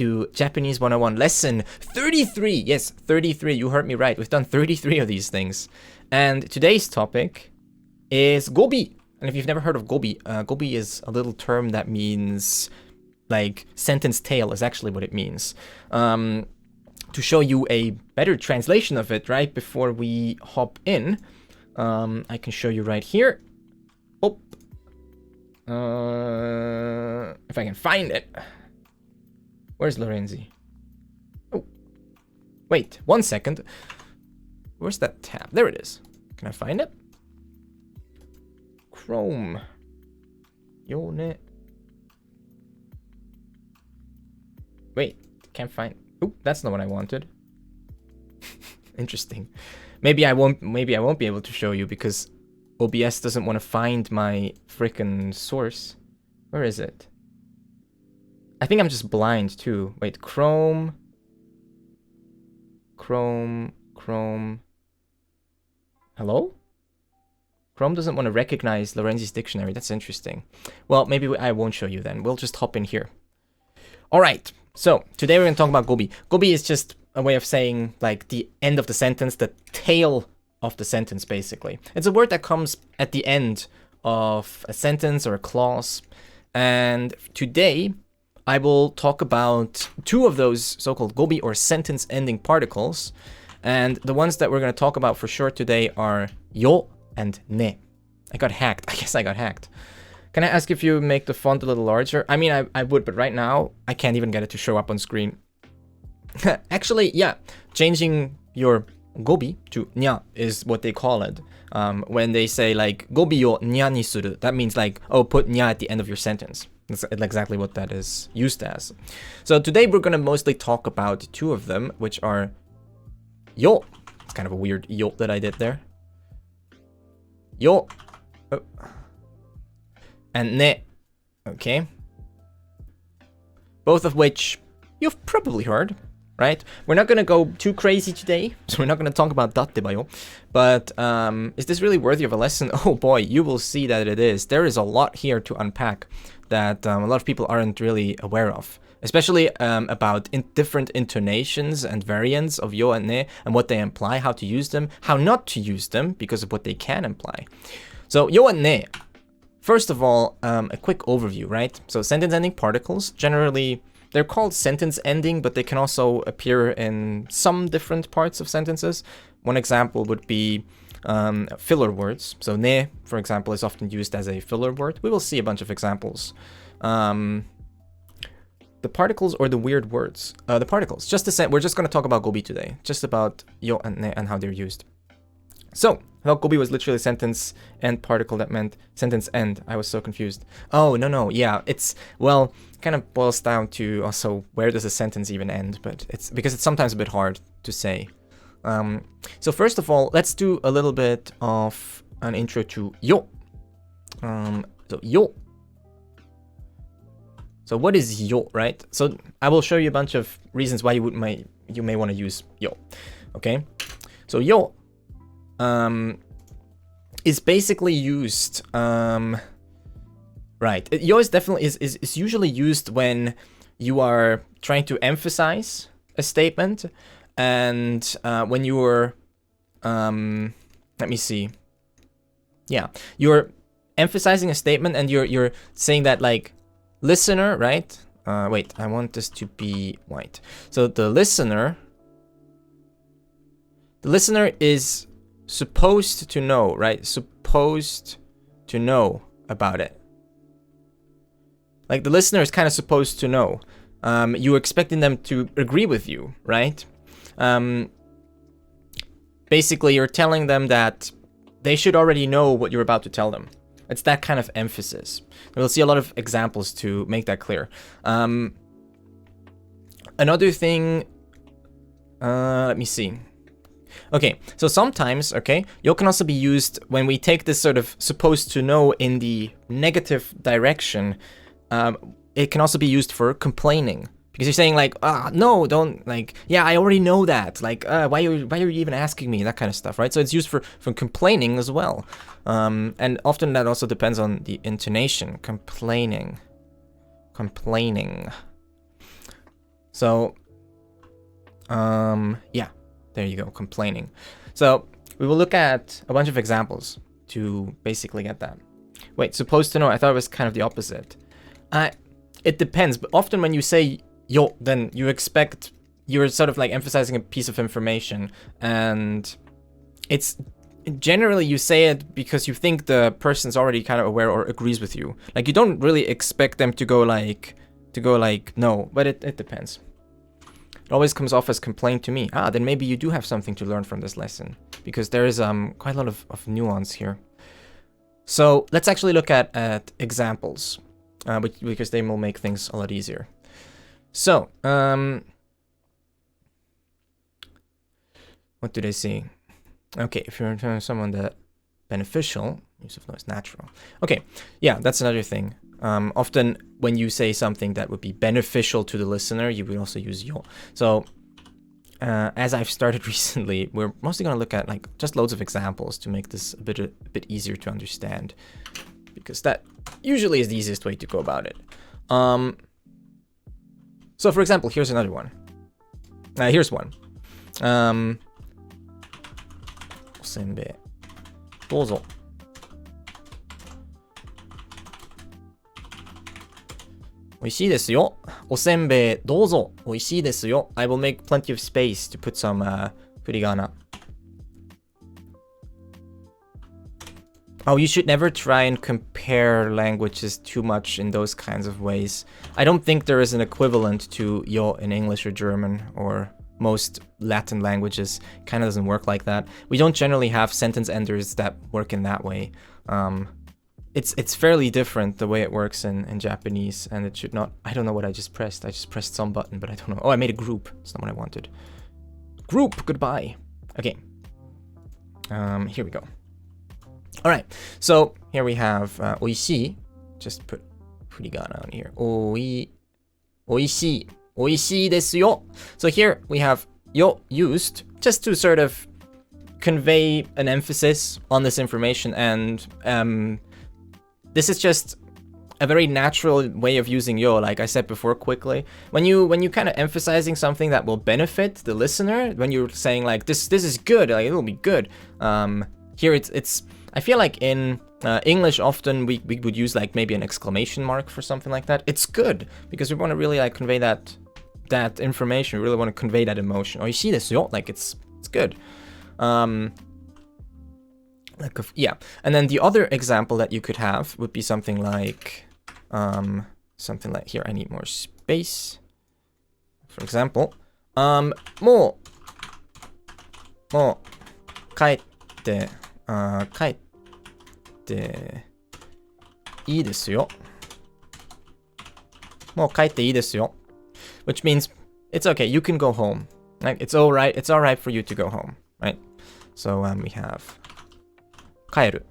to Japanese 101 lesson 33. Yes, 33. You heard me right. We've done 33 of these things. And today's topic is Gobi. And if you've never heard of Gobi, Gobi is a little term that means like sentence tail is actually what it means. To show you a better translation of it, right, before we hop in, I can show you right here. Oh, if I can find it. Where's Lorenzi? Oh, wait, 1 second. Where's that tab? There it is. Can I find it? Chrome. Yone. Wait, can't find. Oh, that's not what I wanted. Interesting. Maybe I won't be able to show you because OBS doesn't want to find my freaking source. Where is it? I think I'm just blind too. Wait, Chrome. Hello? Chrome doesn't want to recognize Lorenzi's dictionary. That's interesting. Well, maybe I won't show you then. We'll just hop in here. All right. So today we're going to talk about Gobi. Gobi is just a way of saying like the end of the sentence, the tail of the sentence, basically. It's a word that comes at the end of a sentence or a clause. And today I will talk about two of those so-called Gobi or sentence ending particles. And the ones that we're going to talk about for sure today are yo and ne. I got hacked. I guess I got hacked. Can I ask if you make the font a little larger? I mean, I would, but right now I can't even get it to show up on screen. Actually, yeah, changing your gobi to nya is what they call it. When they say like gobi yo nya ni suru, that means like, oh, put nya at the end of your sentence. That's exactly what that is used as. So today we're going to mostly talk about two of them, which are yo. It's kind of a weird yo that I did there. Yo. Oh. And ne. Okay. Both of which you've probably heard, right? We're not going to go too crazy today, so we're not going to talk about dattebayo. But is this really worthy of a lesson? Oh boy, you will see that it is. There is a lot here to unpack that a lot of people aren't really aware of. Especially about different intonations and variants of yo and ne and what they imply, how to use them, how not to use them because of what they can imply. So yo and ne. First of all, a quick overview, right? So sentence ending particles, generally, they're called sentence ending, but they can also appear in some different parts of sentences. One example would be filler words. So ne, for example, is often used as a filler word. We will see a bunch of examples. The particles or the weird words? The particles. We're just going to talk about gobi today. Just about yo and ne and how they're used. So, I thought gobi was literally a sentence end particle that meant sentence end. I was so confused. Oh, no. Yeah, it's, well, kind of boils down to also where does a sentence even end, but it's because it's sometimes a bit hard to say. So first of all, let's do a little bit of an intro to yo. So yo. So what is yo, right? So I will show you a bunch of reasons why you may want to use yo. Okay? So yo is basically used right. Yo is definitely is usually used when you are trying to emphasize a statement and when you're let me see. Yeah, you're emphasizing a statement and you're saying that like listener, right? Wait, I want this to be white. So the listener is supposed to know, right? Supposed to know about it. Like the listener is kind of supposed to know. You're expecting them to agree with you, right? Basically, you're telling them that they should already know what you're about to tell them. It's that kind of emphasis. We'll see a lot of examples to make that clear. Another thing, let me see. Okay, so sometimes, okay, yo can also be used when we take this sort of supposed to know in the negative direction. It can also be used for complaining. Because you're saying like, no, don't, like, yeah, I already know that. Like, why are you even asking me? That kind of stuff, right? So it's used for complaining as well. And often that also depends on the intonation. Complaining. So, yeah, there you go, complaining. So we will look at a bunch of examples to basically get that. Wait, supposed to know, I thought it was kind of the opposite. It depends, but often when you say yo, then you expect, you're sort of like emphasizing a piece of information, and it's generally you say it because you think the person's already kind of aware or agrees with you. Like you don't really expect them to go like no, but it depends. It always comes off as complaint to me. Then maybe you do have something to learn from this lesson, because there is quite a lot of nuance here. So let's actually look at examples, because they will make things a lot easier. So, what do they say? Okay, if you're telling someone that beneficial, use of no is natural. Okay, yeah, that's another thing. Often when you say something that would be beneficial to the listener, you would also use yo. So, as I've started recently, we're mostly going to look at like just loads of examples to make this a bit easier to understand, because that usually is the easiest way to go about it. So for example, here's another one. Here's one. おせんべいどうぞ。おいしいですよ。おせんべいどうぞ。おいしいですよ。I will make plenty of space to put some furigana. Oh, you should never try and compare languages too much in those kinds of ways. I don't think there is an equivalent to yo in English or German or most Latin languages. Kind of doesn't work like that. We don't generally have sentence enders that work in that way. It's fairly different the way it works in Japanese, and it should not. I don't know what I just pressed. I just pressed some button, but I don't know. Oh, I made a group. It's not what I wanted. Group, goodbye. Okay. Here we go. All right. So here we have oishii. Just put furigana on here. Oishii. Oishii desu yo. So here we have yo used just to sort of convey an emphasis on this information, and this is just a very natural way of using yo, like I said before quickly. When you kind of emphasizing something that will benefit the listener, when you're saying like this is good, like it'll be good. Here it's I feel like in English often we would use like maybe an exclamation mark for something like that. It's good because we want to really like convey that information. We really want to convey that emotion. Oishii desu yo, like it's good. Yeah, and then the other example that you could have would be something like here. I need more space. For example, もう帰っていいですよ。もう帰っていいですよ。Which means it's okay. You can go home. Like it's all right. It's all right for you to go home, right? So we have 帰る。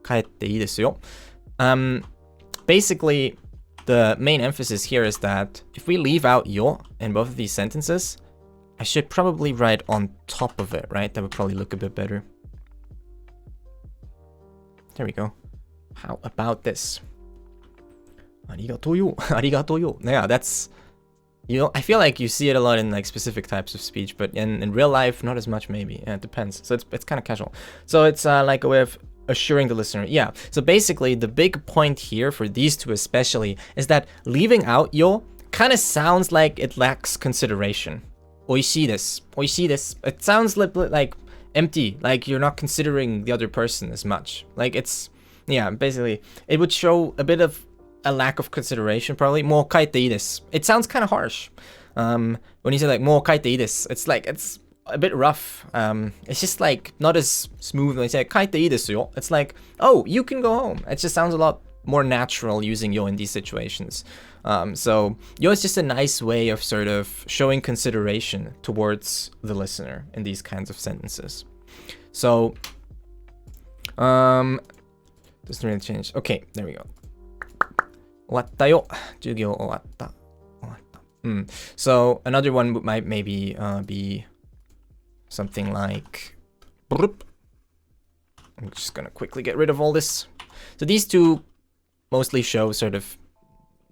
帰っていいですよ。Basically, the main emphasis here is that if we leave out yo in both of these sentences, I should probably write on top of it, right? That would probably look a bit better. There we go. How about this? ありがとうよ。ありがとうよ. Yeah, that's... You know, I feel like you see it a lot in like specific types of speech, but in real life, not as much maybe. Yeah, it depends. So it's kind of casual. So it's like a way of assuring the listener. Yeah. So basically, the big point here for these two especially is that leaving out yo kind of sounds like it lacks consideration. 美味しいです。美味しいです. It sounds like empty, like you're not considering the other person as much. Like it's, yeah, basically, it would show a bit of a lack of consideration, probably. もう帰っていいです. It sounds kind of harsh. When you say like もう帰っていいです, it's like, it's a bit rough. It's just like not as smooth when you say 帰っていいですよ. It's like, oh, you can go home. It just sounds a lot more natural using yo in these situations. So yo is just a nice way of sort of showing consideration towards the listener in these kinds of sentences. So, doesn't really change. Okay, there we go. 終わったよ。授業終わった。So another one might maybe be something like I'm just gonna quickly get rid of all this. So these two mostly show sort of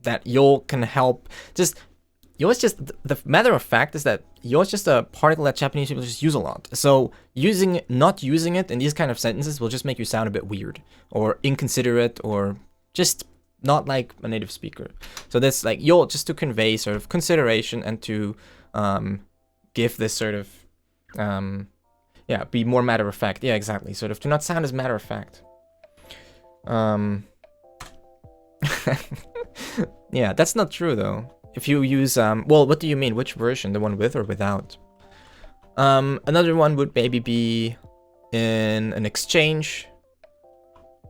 that yo can help. Just yo is just the matter of fact is that yo is just a particle that Japanese people just use a lot. So not using it in these kind of sentences will just make you sound a bit weird or inconsiderate or just not like a native speaker. So that's like yo just to convey sort of consideration and to give this sort of be more matter of fact. Yeah, exactly. Sort of to not sound as matter of fact. Yeah, that's not true though. If you use well, what do you mean? Which version? The one with or without? Another one would maybe be in an exchange.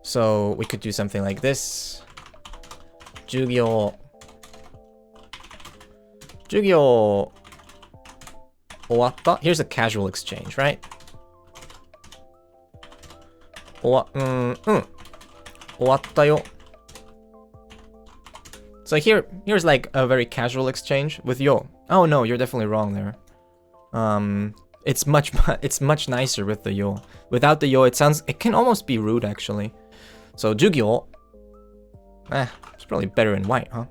So we could do something like this. 授業終わった? Here's a casual exchange, right? 終わったよ. So here's like a very casual exchange with yo. Oh no, you're definitely wrong there. It's much nicer with the yo. Without the yo, it can almost be rude actually. So 授業 it's probably better in white, huh?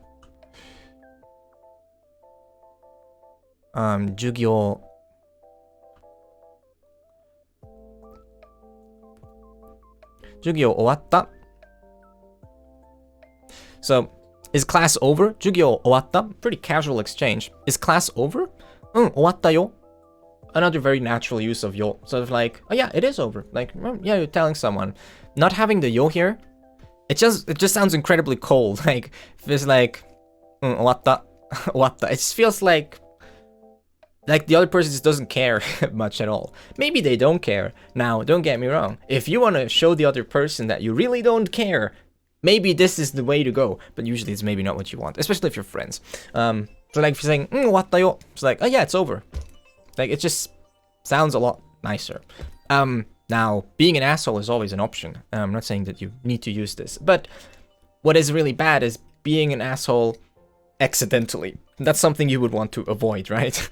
授業 授業終わった So, is class over? 授業終わった Pretty casual exchange. Is class over? 終わったよ Another very natural use of yo. Sort of like, oh yeah, it is over. Like, yeah, you're telling someone. Not having the yo here, it just sounds incredibly cold. Like, if it's like, 終わった 終わった It just feels like the other person just doesn't care much at all. Maybe they don't care. Now, don't get me wrong. If you want to show the other person that you really don't care, maybe this is the way to go. But usually it's maybe not what you want, especially if you're friends. So like if you're saying, 終わったよ It's like, oh yeah, it's over. Like, it just sounds a lot nicer. Now, being an asshole is always an option. I'm not saying that you need to use this. But what is really bad is being an asshole accidentally. That's something you would want to avoid, right?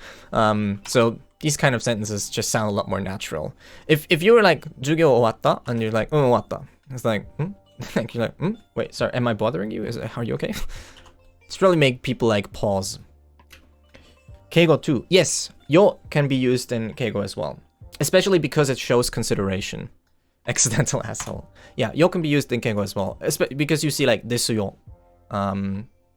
So these kind of sentences just sound a lot more natural. If you were like 授業終わった and you're like 終わった It's like, like you're like, wait, sorry, am I bothering you? Are you okay? It's really make people like pause. Keigo too. Yes, yo can be used in Keigo as well. Especially because it shows consideration. Accidental asshole. Yeah, yo can be used in Keigo as well. Because you see like ですよ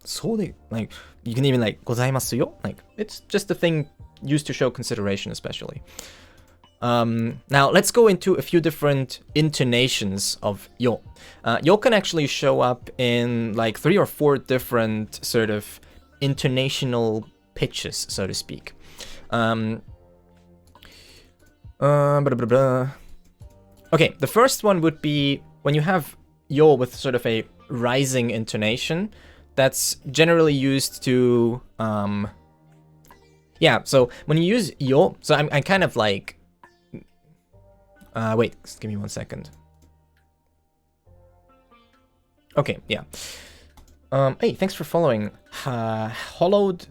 So like you can even like ございますよ Like it's just a thing used to show consideration especially. Now let's go into a few different intonations of yo. Yo can actually show up in like 3 or 4 different sort of intonational pitches, so to speak. Okay, the first one would be when you have yo with sort of a rising intonation. That's generally used to, yeah, so when you use yo, so I'm kind of like, wait, give me 1 second. Okay, yeah. Hey, thanks for following. Hollowed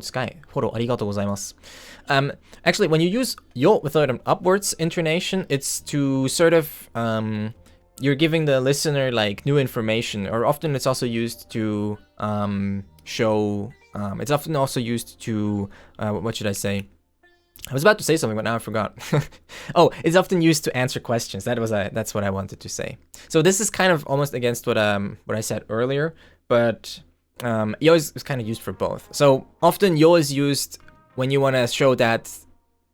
Sky. Follow, ありがとうございます. Actually, when you use yo without an upwards intonation, it's to sort of, you're giving the listener like new information, or often it's also used to show, it's often also used to, what should I say? I was about to say something, but now I forgot. Oh, it's often used to answer questions. That's what I wanted to say. So this is kind of almost against what I said earlier, but yo is kind of used for both. So often yo is used when you want to show that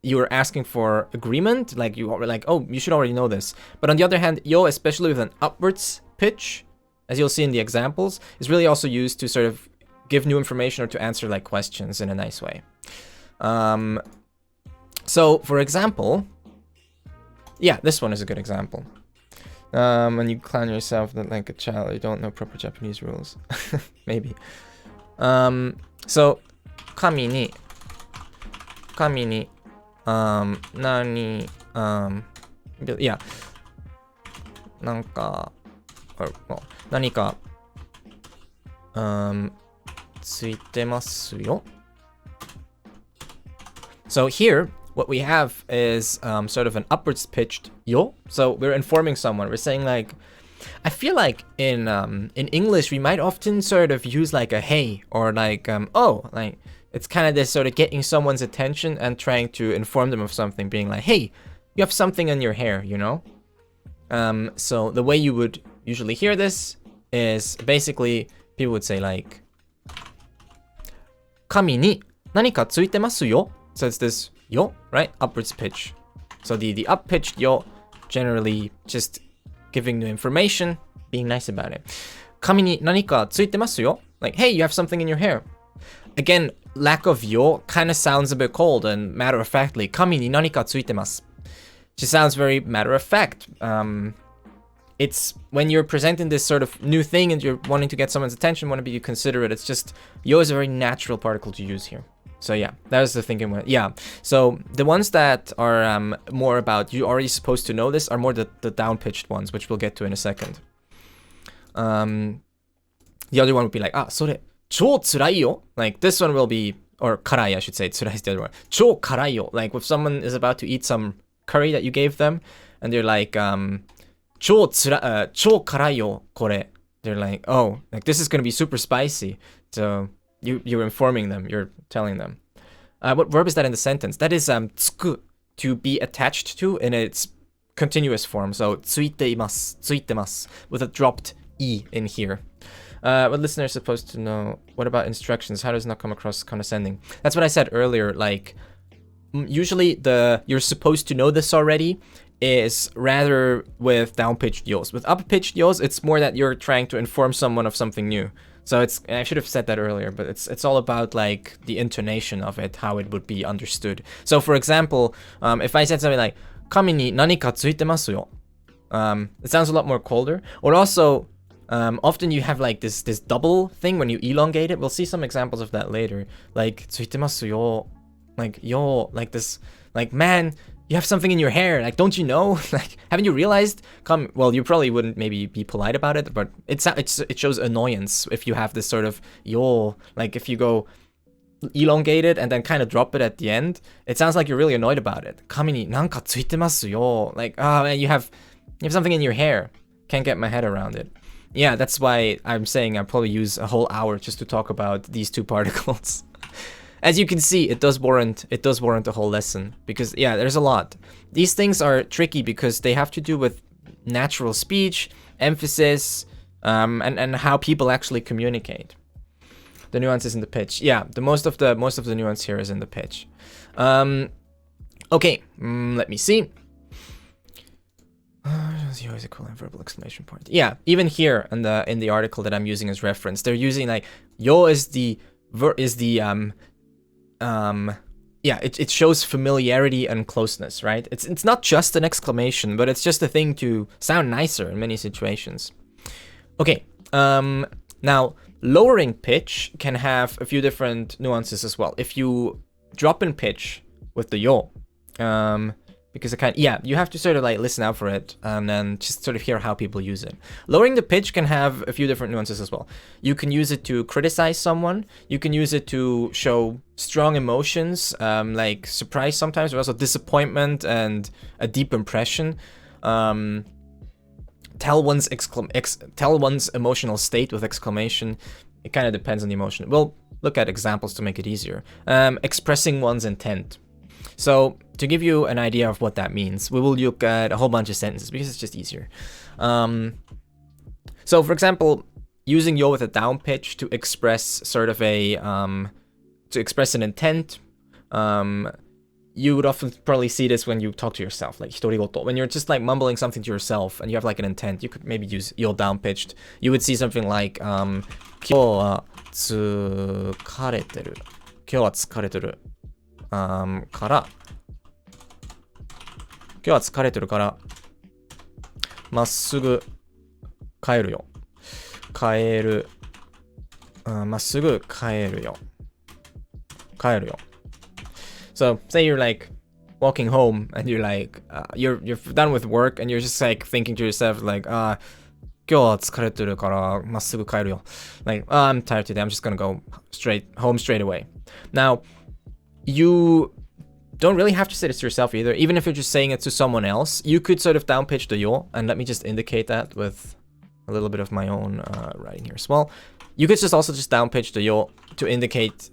you're asking for agreement, like you are like, oh, you should already know this. But on the other hand, yo, especially with an upwards pitch, as you'll see in the examples, is really also used to sort of give new information or to answer like questions in a nice way. So for example, yeah, this one is a good example. When you clown yourself like a child, you don't know proper Japanese rules. Maybe. So 神に 何 yeah なんか or well 何かついてますよ So here what we have is sort of an upwards pitched yo. So we're informing someone. We're saying like, I feel like in English we might often sort of use like a hey or like oh, like it's kind of this sort of getting someone's attention and trying to inform them of something, being like, hey, you have something in your hair, you know? So the way you would usually hear this is basically people would say like 髪に何かついてますよ. So it's this yo, right? Upwards pitch. So the up pitched yo, generally just giving the information, being nice about it. 髪に何かついてますよ. Like, hey, you have something in your hair. Again, lack of yo kind of sounds a bit cold and matter-of-factly. 髪に何かついてます. Just sounds very matter-of-fact. It's when you're presenting this sort of new thing and you're wanting to get someone's attention, want to be considerate, it's just, yo is a very natural particle to use here. So yeah, that was the thinking. Yeah, so the ones that are more about, you're already supposed to know this, are more the down-pitched ones, which we'll get to in a second. The other one would be like, それ超辛いよ. Like this one will be, or 辛い, I should say. 辛い is the other one. 超辛いよ. Like if someone is about to eat some curry that you gave them, and they're like, 超辛いよこれ. They're like, oh, like this is gonna be super spicy. So you're informing them, you're telling them. What verb is that in the sentence? That is つく, to be attached to in its continuous form. So ついています, ついてます, with a dropped e in here. What listener is supposed to know? What about instructions? How does it not come across condescending? That's what I said earlier. Like, usually you're supposed to know this already is rather with down-pitched yos. With up-pitched yos, it's more that you're trying to inform someone of something new. So I should have said that earlier, but it's all about like the intonation of it, how it would be understood. So for example, if I said something like 髪に何かついてますよ, it sounds a lot more colder. Or also, often you have like this double thing when you elongate it. We'll see some examples of that later. Like ついてますよ, like yo, like this, like man, you have something in your hair. Like, don't you know? Like, haven't you realized? Well, you probably wouldn't maybe be polite about it, but it shows annoyance if you have this sort of yo. Like, if you go elongate it and then kind of drop it at the end, it sounds like you're really annoyed about it. 髪に何かついてますよ. Like, oh man, you have something in your hair. Can't get my head around it. Yeah, that's why I'm saying I'll probably use a whole hour just to talk about these two particles. As you can see, it does warrant a whole lesson, because yeah, there's a lot. These things are tricky because they have to do with natural speech, emphasis, and how people actually communicate. The nuances in the pitch. Yeah, the most of the nuance here is in the pitch. Okay, let me see. Yo is equivalent verbal exclamation point. Yeah, even here in the article that I'm using as reference, they're using like yo is the yeah, it shows familiarity and closeness, right? It's not just an exclamation, but it's just a thing to sound nicer in many situations. Okay, now lowering pitch can have a few different nuances as well. If you drop in pitch with the yo, because you have to sort of like listen out for it and then just sort of hear how people use it. Lowering the pitch can have a few different nuances as well. You can use it to criticize someone. You can use it to show strong emotions, like surprise sometimes, but also disappointment and a deep impression. Tell one's emotional state with exclamation. It kind of depends on the emotion. We'll look at examples to make it easier. Expressing one's intent. So to give you an idea of what that means, we will look at a whole bunch of sentences because it's just easier. So for example, using yo with a down pitch to express sort of an intent. You would often probably see this when you talk to yourself, like hitorigoto. When you're just like mumbling something to yourself and you have like an intent, you could maybe use yo down pitched. You would see something like 今日は疲れてる。今日は疲れてる。から今日は疲れてるからまっすぐ帰るよまっすぐ帰るよ So say you're like walking home and you're like you're done with work and you're just like thinking to yourself like 今日は疲れてるからまっすぐ帰るよ like I'm tired today, I'm just gonna go home straight away. Now you don't really have to say this to yourself either. Even if you're just saying it to someone else, you could sort of downpitch the yo, and let me just indicate that with a little bit of my own writing here as well. You could just also just downpitch the yo to indicate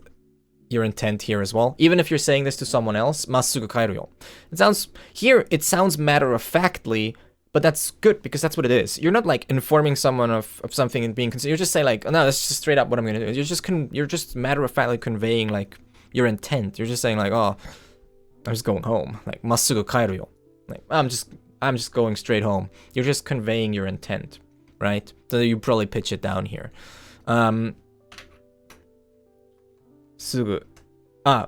your intent here as well. Even if you're saying this to someone else, まっすぐ帰るよ. It sounds matter-of-factly, but that's good because that's what it is. You're not like informing someone of something and being considered. You're just saying like, oh, no, that's just straight up what I'm gonna do. You're just matter-of-factly conveying like your intent. You're just saying like, oh, I'm just going home. Like まっすぐ帰るよ. Like I'm just going straight home. You're just conveying your intent, right? So you probably pitch it down here. すぐ直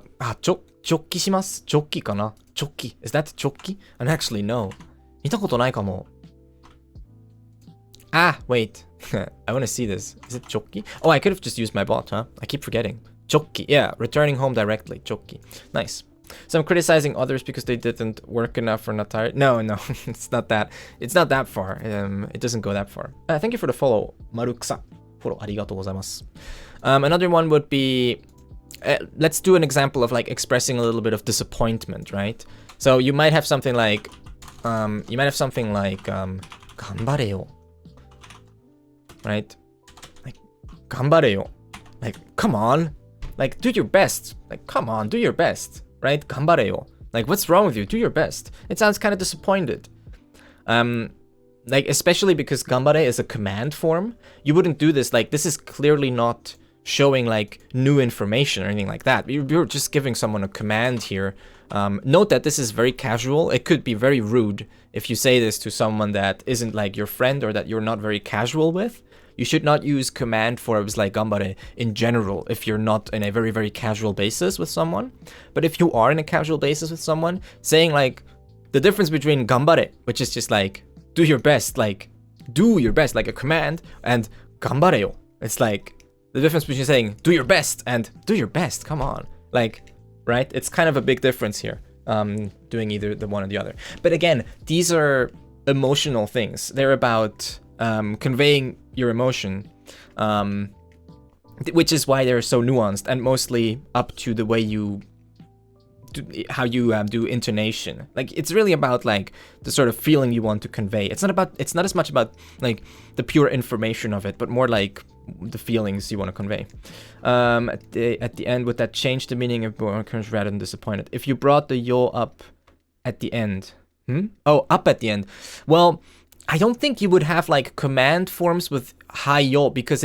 帰します。直帰かな。直帰 Is that 直帰? And actually no. 見たことないかも。Wait. I want to see this. Is it 直帰? Oh, I could have just used my bot, huh? I keep forgetting. 直帰. Yeah, returning home directly. 直帰. Nice. So I'm criticizing others because they didn't work enough or not tired. No, it's not that. It's not that far. It doesn't go that far. Thank you for the follow. 丸草. Follow. ありがとうございます. Another one would be, let's do an example of like expressing a little bit of disappointment, right? So you might have something like, 頑張れよ. Right? Like, 頑張れよ. Like, come on. Like, do your best. Like, come on, do your best. Right? 頑張れよ. Like, what's wrong with you? Do your best. It sounds kind of disappointed. Like, especially because 頑張れ is a command form. You wouldn't do this. Like, this is clearly not showing like new information or anything like that. You're just giving someone a command here. Note that this is very casual. It could be very rude if you say this to someone that isn't like your friend or that you're not very casual with. You should not use command forms like 頑張れ in general if you're not in a very, very casual basis with someone. But if you are in a casual basis with someone, saying like the difference between 頑張れ, which is just like do your best, like a command, and 頑張れよ. It's like the difference between saying do your best and do your best. Come on. Like, right? It's kind of a big difference here. Doing either the one or the other. But again, these are emotional things. They're about conveying your emotion, which is why they're so nuanced and mostly up to the way you how you do intonation. Like, it's really about like the sort of feeling you want to convey. It's not as much about like the pure information of it, but more like the feelings you want to convey. At the end, would that change the meaning of encouraged rather than disappointed? If you brought the yo up at the end. Oh, up at the end. Well, I don't think you would have like command forms with hi yo, because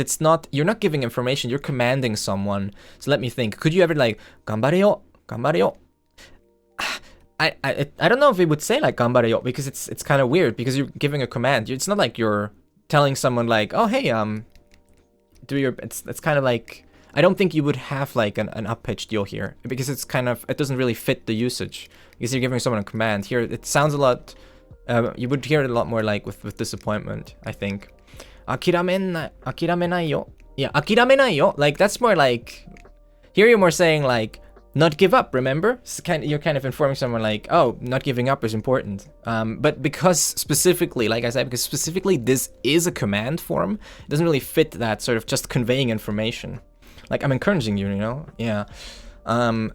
you're not giving information, you're commanding someone. So let me think. Could you ever like 頑張れよ, 頑張れよ? I don't know if it would say like 頑張れよ, because it's kind of weird because you're giving a command. It's not like you're telling someone like, oh hey, do your. It's kind of like, I don't think you would have like an up-pitched yo here, because it doesn't really fit the usage, because you're giving someone a command. Here it sounds a lot, you would hear it a lot more like with disappointment, I think. 諦めないよ. Yeah, 諦めないよ. Like, that's more like, here you're more saying like, not give up, remember? You're kind of informing someone like, oh, not giving up is important. But because specifically, like I said, because specifically this is a command form, it doesn't really fit that sort of just conveying information. Like, I'm encouraging you, you know? Yeah. That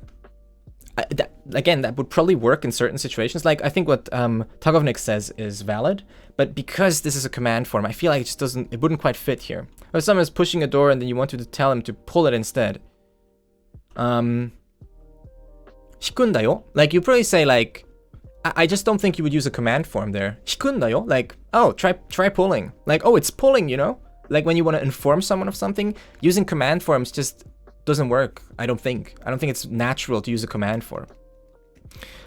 would probably work in certain situations. Like, I think what Tagovnik says is valid, but because this is a command form, I feel like it wouldn't quite fit here. Or if someone is pushing a door and then you want to tell him to pull it instead. 引くんだよ. Like, you probably say like, I just don't think you would use a command form there. 引くんだよ. Like, oh, try pulling. Like, oh, it's pulling, you know? Like, when you want to inform someone of something, using command forms just doesn't work, I don't think. I don't think it's natural to use a command form.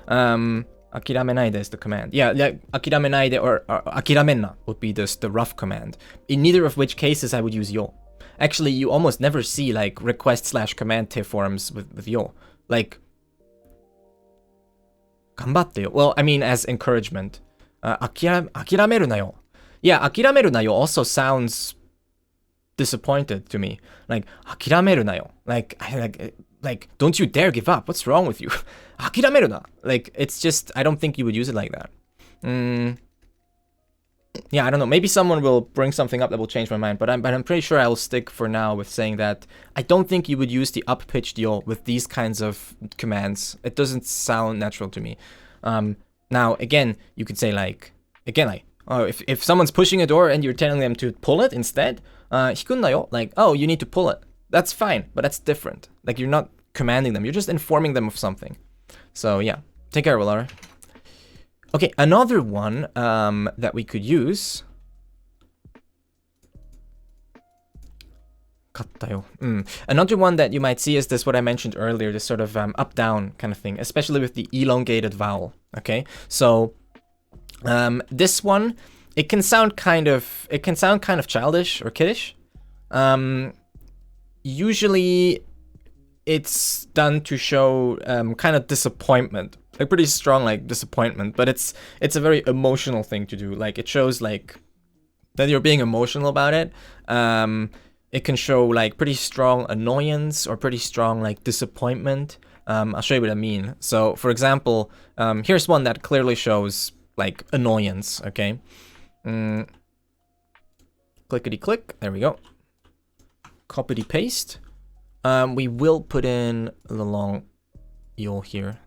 諦めないで is the command. Yeah, like, 諦めないで or 諦めんな would be the rough command. In neither of which cases I would use yo. Actually, you almost never see like request/command forms with yo. Like, 頑張ってよ. Well, I mean, as encouragement. 諦めるなよ. Yeah, 諦めるなよ also sounds disappointed to me. Like, 諦めるなよ. Like, don't you dare give up. What's wrong with you? 諦めるな. Like, it's just, I don't think you would use it like that. Yeah, I don't know. Maybe someone will bring something up that will change my mind, but I'm pretty sure I'll stick for now with saying that I don't think you would use the up-pitched yo with these kinds of commands. It doesn't sound natural to me. Now, again, you could say like, Oh, if someone's pushing a door and you're telling them to pull it instead, 引くんだよ, like, oh, you need to pull it. That's fine, but that's different. Like, you're not commanding them, you're just informing them of something. So yeah, take care, Laura. Okay, another one that we could use. Another one that you might see is this, what I mentioned earlier, this sort of up-down kind of thing, especially with the elongated vowel. Okay, so this one, it can sound kind of childish or kiddish. Usually, it's done to show kind of disappointment, like pretty strong like disappointment, but it's a very emotional thing to do. Like, it shows like that you're being emotional about it. It can show like pretty strong annoyance or pretty strong like disappointment. I'll show you what I mean. So for example, here's one that clearly shows like annoyance. Okay, clickety click, there we go. Copy paste. We will put in the long yo here.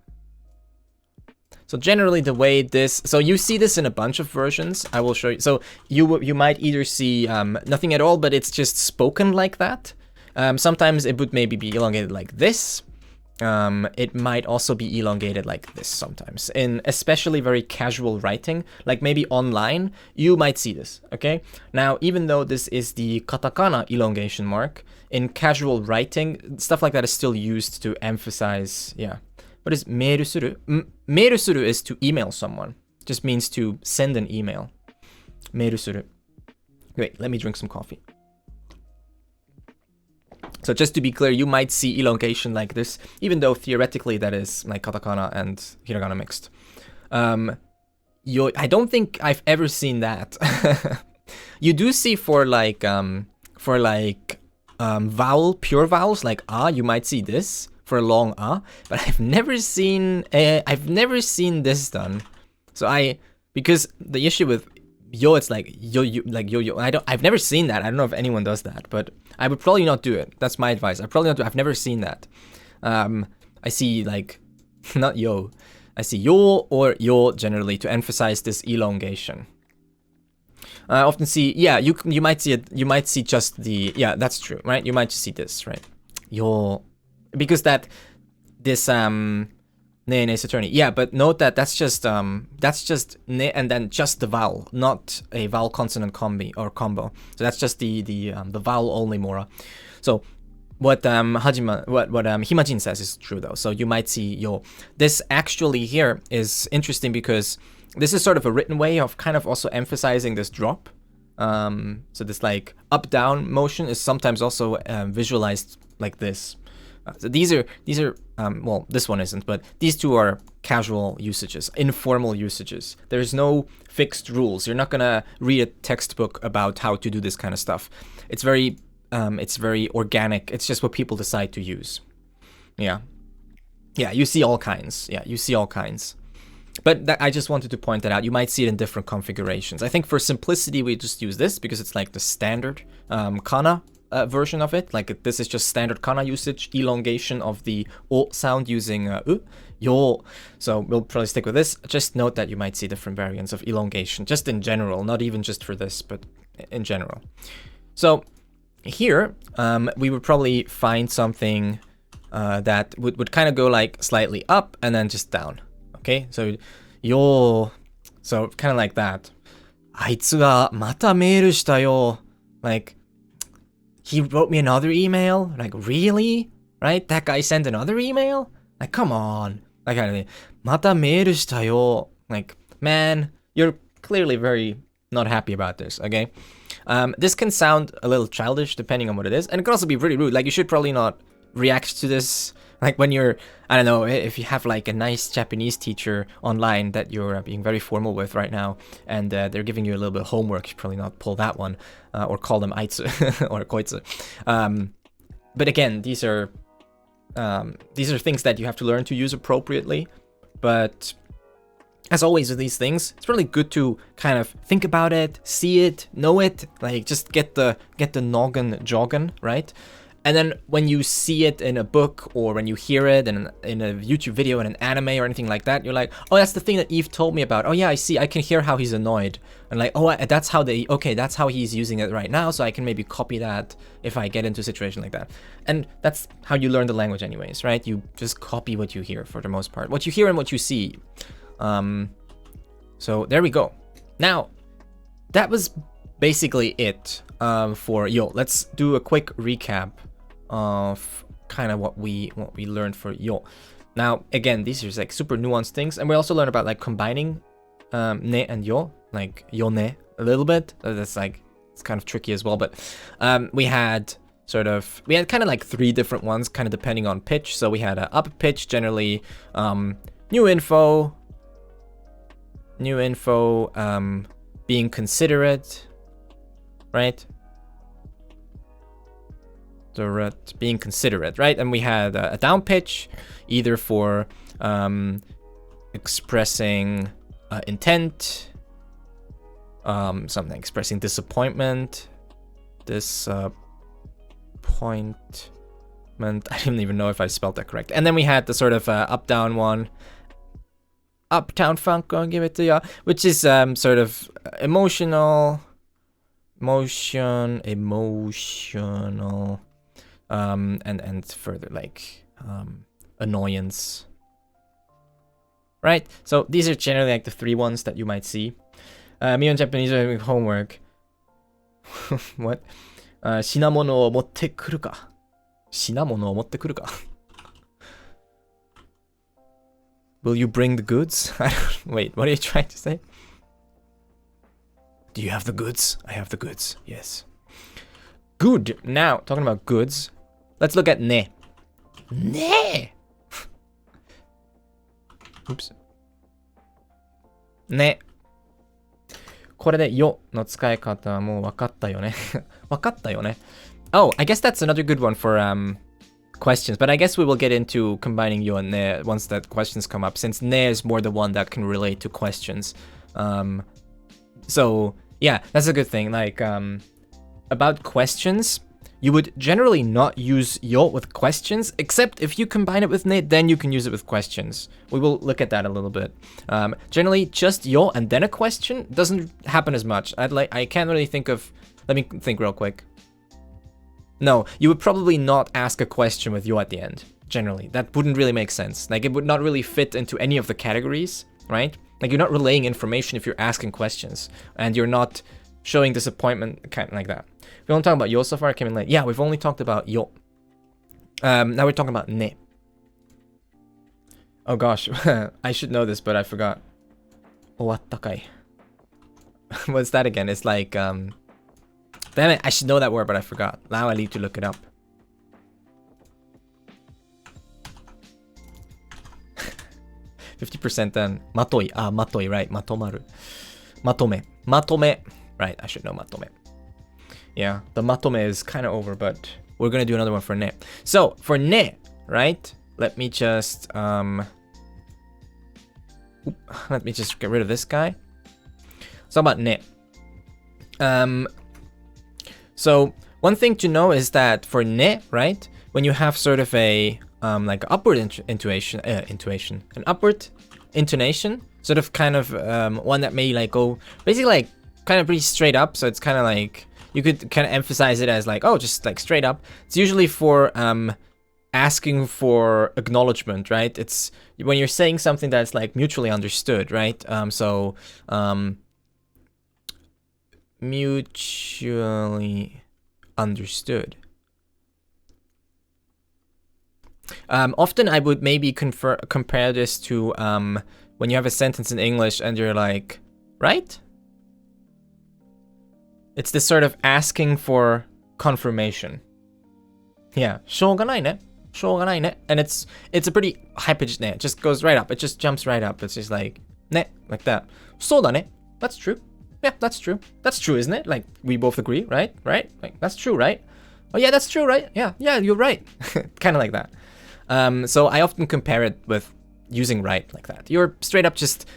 So generally the way this, so you see this in a bunch of versions. I will show you. So you might either see nothing at all, but it's just spoken like that. Sometimes it would maybe be elongated like this. It might also be elongated like this sometimes. In especially very casual writing, like maybe online, you might see this, okay? Now, even though this is the katakana elongation mark, in casual writing, stuff like that is still used to emphasize, yeah. What is meru suru? Meru suru is to email someone. Just means to send an email. Meru suru. Wait, let me drink some coffee. So just to be clear, you might see elongation like this, even though theoretically that is like katakana and hiragana mixed. I don't think I've ever seen that. You do see for pure vowels like ah, you might see this for a long ah, but I've never seen this done. So because the issue with yo, it's like yo, I've never seen that. I don't know if anyone does that, but I would probably not do it. That's my advice. I've never seen that. I see like not yo. I see yo or yo generally to emphasize this elongation. I often see, yeah, you might see it. You might see just the, yeah, that's true, right? You might just see this, right? Yo, because this ne attorney, yeah, but note that that's just ne and then just the vowel, not a vowel consonant combo. So that's just the vowel only mora. So what Himajin says is true though. So you might see yo. This actually here is interesting because this is sort of a written way of kind of also emphasizing this drop. So this like up down motion is sometimes also visualized like this. So these are well, this one isn't, but these two are casual usages, informal usages. There's no fixed rules. You're not gonna read a textbook about how to do this kind of stuff. It's very organic. It's just what people decide to use. Yeah, you see all kinds. Yeah, you see all kinds. But I just wanted to point that out. You might see it in different configurations. I think for simplicity, we just use this because it's like the standard kana version of it. Like this is just standard kana usage, elongation of the o sound using yo. So we'll probably stick with this. Just note that you might see different variants of elongation, just in general, not even just for this, but in general. So here, we would probably find something that would kind of go like slightly up and then just down. Okay, so yo, so kind of like that. あいつがまたメールしたよ. Like, he wrote me another email? Like, really? Right? That guy sent another email? Like, come on. That kind of thing. またメールしたよ. Like, man, you're clearly very not happy about this, okay? This can sound a little childish depending on what it is, and it can also be really rude. Like, you should probably not react to this. Like when you're, I don't know, if you have like a nice Japanese teacher online that you're being very formal with right now, and they're giving you a little bit of homework, you should probably not pull that one, or call them aitsu or koitsu. But again, these are things that you have to learn to use appropriately. But as always with these things, it's really good to kind of think about it, see it, know it, like just get the noggin jogging, right? And then when you see it in a book or when you hear it in a YouTube video, in an anime or anything like that, you're like, oh, that's the thing that Eve told me about. Oh yeah, I see. I can hear how he's annoyed. And like, oh, that's how that's how he's using it right now. So I can maybe copy that if I get into a situation like that. And that's how you learn the language anyways, right? You just copy what you hear for the most part. What you hear and what you see. So there we go. Now, that was basically it for yo. Let's do a quick recap of kind of what we learned for yo. Now again, these are like super nuanced things, and we also learned about like combining ne and yo, like yo ne a little bit. That's like, it's kind of tricky as well, but we had kind of like 3 different ones, kind of depending on pitch. So we had a up pitch, generally new info, being considerate, right? Being considerate, right? And we had a down pitch, either for expressing intent, something expressing disappointment. I don't even know if I spelled that correct. And then we had the sort of up-down one. Uptown Funk, gonna give it to ya, which is sort of emotional, and further like annoyance, right? So these are generally like the 3 ones that you might see. Me and Japanese are doing homework. What? 品物を持ってくるか。品物を持ってくるか。Will you bring the goods? Wait, what are you trying to say? Do you have the goods? I have the goods, yes. Good. Now, talking about goods, let's look at ne. Ne! Oops. Ne. これでよの使い方はもう分かったよね。分かったよね。Oh, I guess that's another good one for questions, but I guess we will get into combining yo and ne once that questions come up, since ne is more the one that can relate to questions. So yeah, that's a good thing. Like about questions, you would generally not use yo with questions, except if you combine it with ne, then you can use it with questions. We will look at that a little bit. Generally, just yo and then a question doesn't happen as much. I can't really think of. Let me think real quick. No, you would probably not ask a question with yo at the end, generally. That wouldn't really make sense. Like, it would not really fit into any of the categories, right? Like, you're not relaying information if you're asking questions, and you're not showing disappointment, kind of like that. We don't talk about yo so far, I came in late. Yeah, we've only talked about yo. Now we're talking about ne. Oh gosh, I should know this, but I forgot. Owattakai. What's that again? It's like, damn it, I should know that word, but I forgot. Now I need to look it up. %50 then. Matoi. Ah, matoi, right. Matomaru. Matome. Matome. Right, I should know matome. Yeah, the matome is kind of over, but we're going to do another one for ne. So, for ne, right? Let me just get rid of this guy. So about ne. So one thing to know is that for ne, right, when you have sort of a like upward intonation, an upward intonation, sort of kind of one that may like go basically like kind of pretty straight up. So it's kind of like you could kind of emphasize it as like, oh, just like straight up. It's usually for asking for acknowledgement, right? It's when you're saying something that's like mutually understood, right? Mutually understood. Often I would maybe compare this to when you have a sentence in English and you're like, right? It's this sort of asking for confirmation. Yeah, しょうがないね. しょうがないね. And it's a pretty high pitched ne. It just goes right up. It just jumps right up. It's just like ne, like that. そうだね. That's true. Yeah, that's true. That's true, isn't it? Like, we both agree, right? Right? Like, that's true, right? Oh, yeah, that's true, right? Yeah, you're right. Kind of like that. So I often compare it with using right like that. You're straight up just,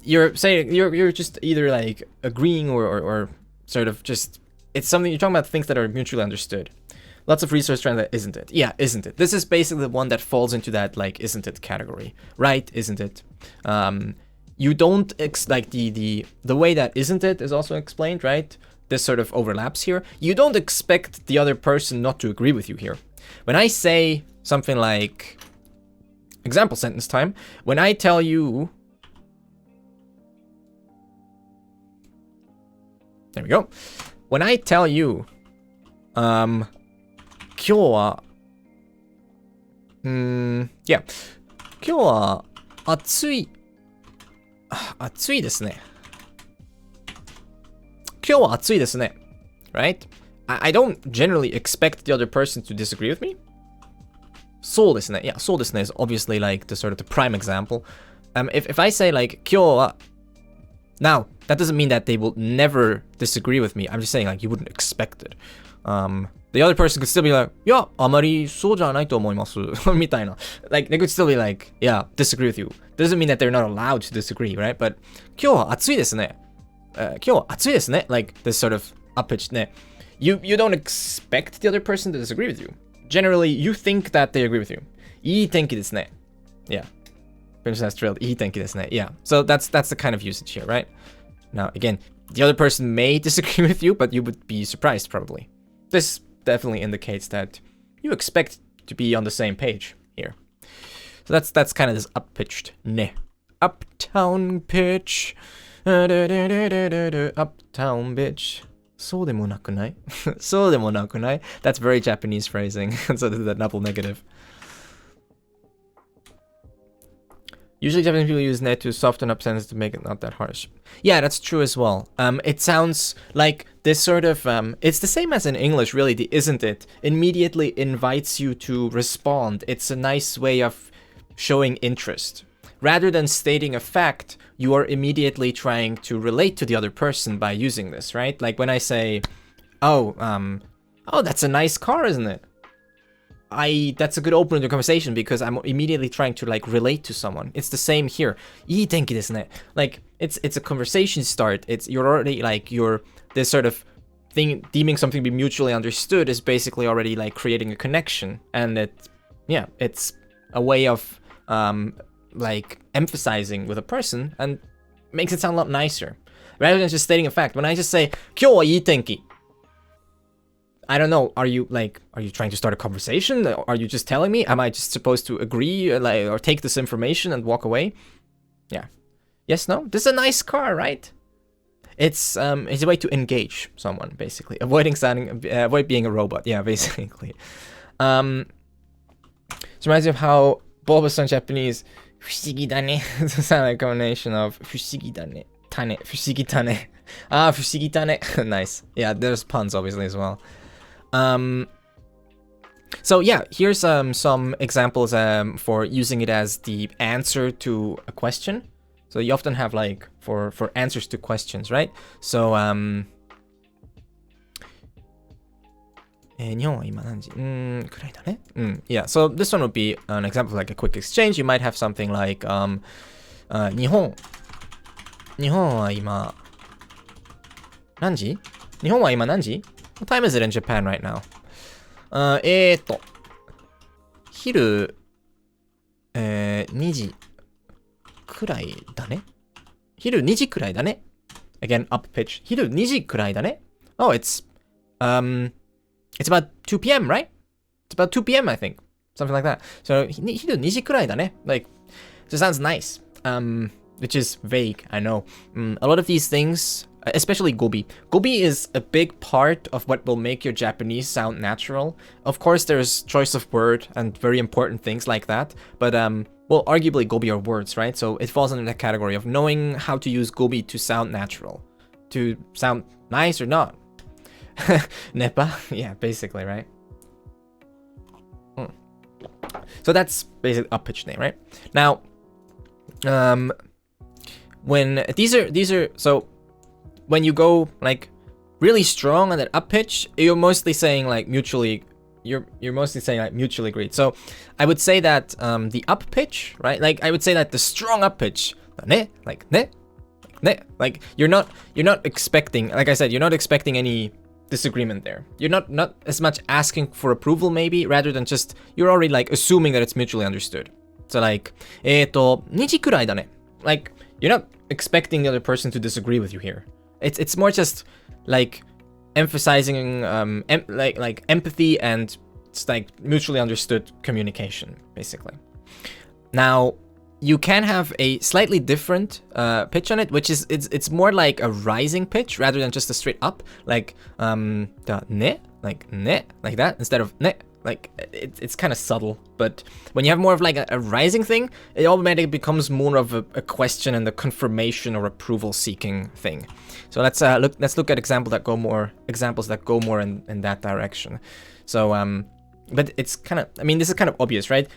you're saying, you're just either like agreeing or sort of just, it's something, you're talking about things that are mutually understood. Lots of research trying that, isn't it? Yeah, isn't it? This is basically the one that falls into that, like, isn't it category, right? Isn't it? You don't, like, the way that isn't it is also explained, right? This sort of overlaps here. You don't expect the other person not to agree with you here. When I say something like, example sentence time, when I tell you, there we go. When I tell you, 今日は、yeah. 今日は暑いですね。今日は暑いですね。Right? I don't generally expect the other person to disagree with me. そうですね。Yeah, そうですね is obviously like the sort of the prime example. If I say like 今日は now, that doesn't mean that they will never disagree with me. I'm just saying like you wouldn't expect it. The other person could still be like, いや、あまりそうじゃないと思います。みたいな。Like, they could still be like, yeah, disagree with you. Doesn't mean that they're not allowed to disagree, right? But 今日は暑いですね。今日は暑いですね。Like, this sort of up-pitched ね。You don't expect the other person to disagree with you. Generally, you think that they agree with you. いい天気ですね。Yeah. Princess drilled. いい天気ですね。Yeah. So that's the kind of usage here, right? Now, again, the other person may disagree with you, but you would be surprised probably. This definitely indicates that you expect to be on the same page here. So that's kind of this up-pitched ne. Uptown pitch. Uptown bitch. そうでもなくない? そうでもなくない? That's very Japanese phrasing. So the double negative. Usually Japanese people use ne to soften up sentences to make it not that harsh. Yeah, that's true as well. It sounds like this sort of, it's the same as in English, really, the isn't it? Immediately invites you to respond. It's a nice way of showing interest. Rather than stating a fact, you are immediately trying to relate to the other person by using this, right? Like when I say, oh, that's a nice car, isn't it? That's a good opener to conversation because I'm immediately trying to like relate to someone. It's the same here. いい天気ですね. Like it's a conversation start. You're already like this sort of thing deeming something to be mutually understood is basically already like creating a connection, and it's a way of like emphasizing with a person and makes it sound a lot nicer rather than just stating a fact. When I just say 今日はいい天気, I don't know, are you trying to start a conversation? Are you just telling me? Am I just supposed to agree or take this information and walk away? Yeah. Yes, no? This is a nice car, right? It's a way to engage someone, basically. Avoid being a robot. Yeah, basically. It reminds me of how bulbous in Japanese, 不思議だね. It's a sound like a combination of 不思議だね. 種. 不思議種. Ah, 不思議種. Nice. Yeah, there's puns obviously as well. So yeah, here's some examples for using it as the answer to a question. So you often have like for answers to questions, right? So 日本は今何時? くらいだね. Yeah, so this one would be an example of like a quick exchange. You might have something like 日本は今何時? 日本は今何時? What time is it in Japan right now? 昼2時くらいだね. 昼2時くらいだね. Again, up pitch. 昼2時くらいだね. Oh, it's about 2 p.m., right? It's about 2 p.m., I think. Something like that. So, 昼2時くらいだね. Like, it sounds nice. Which is vague, I know. A lot of these things, especially Gobi. Gobi is a big part of what will make your Japanese sound natural. Of course, there's choice of word and very important things like that. But, well, arguably Gobi are words, right? So it falls under the category of knowing how to use Gobi to sound natural. To sound nice or not. Nepa? Yeah, basically, right? So that's basically up pitch name, right? Now, when these are so when you go like really strong on that up pitch, you're mostly saying like mutually agreed. So I would say that the up pitch, right? Like I would say that the strong up pitch, like you're not expecting, like I said, you're not expecting any disagreement there. You're not as much asking for approval maybe, rather than just, you're already like assuming that it's mutually understood. So like, 2時くらいだね. Like, you're not expecting the other person to disagree with you here. It's more just like emphasizing like empathy, and it's like mutually understood communication, basically. Now, you can have a slightly different pitch on it, which is it's more like a rising pitch rather than just a straight up, like ne, like that, instead of ne. Like, it's kind of subtle, but when you have more of like a rising thing, it automatically becomes more of a question and a confirmation or approval seeking thing. So let's look at examples that go more in that direction. So but it's kind of, I mean, this is kind of obvious, right?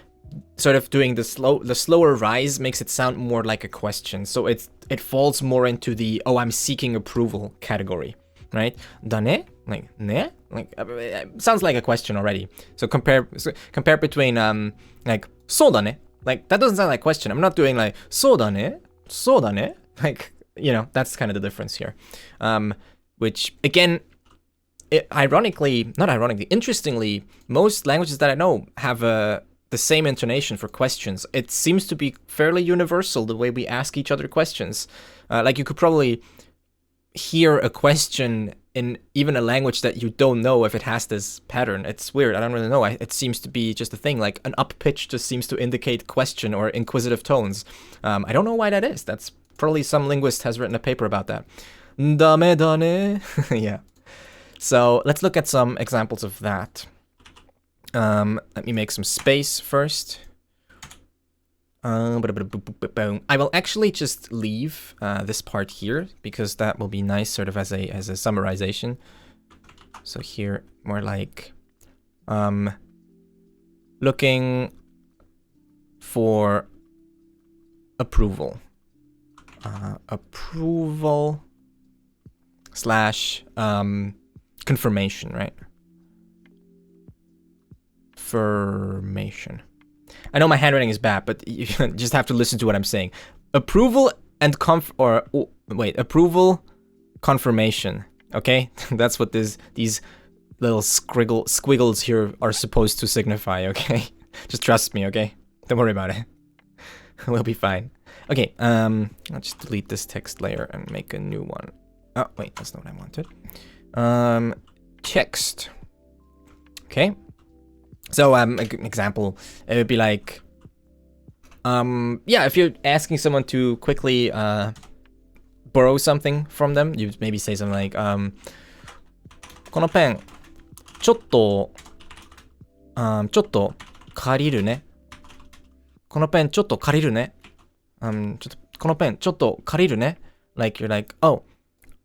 Sort of doing the slower rise makes it sound more like a question. So it falls more into the, oh, I'm seeking approval category, right? Dane, like ne, like it sounds like a question already. So compare between like so dane, like that doesn't sound like a question. I'm not doing like so dane, like, you know, that's kind of the difference here. Which again, interestingly, most languages that I know have the same intonation for questions. It seems to be fairly universal, the way we ask each other questions. Like, you could probably hear a question in even a language that you don't know if it has this pattern. It's weird. I don't really know. It seems to be just a thing. Like, an up pitch just seems to indicate question or inquisitive tones. I don't know why that is. That's probably some linguist has written a paper about that. Dame dane. Yeah. So let's look at some examples of that. Let me make some space first. I will actually just leave this part here, because that will be nice sort of as a summarization. So here, more like looking for approval. Approval / confirmation, right? Affirmation. I know my handwriting is bad, but you just have to listen to what I'm saying. Approval and approval, confirmation. Okay, that's what these little squiggles here are supposed to signify. Okay, just trust me. Okay, don't worry about it. We'll be fine. Okay, I'll just delete this text layer and make a new one. Oh wait, that's not what I wanted. Text. Okay. So an example, it would be like, yeah, if you're asking someone to quickly borrow something from them, you maybe say something like, このペンちょっと借りるね。このペンちょっと借りるね。このペンちょっと借りるね。Like, you're like, oh,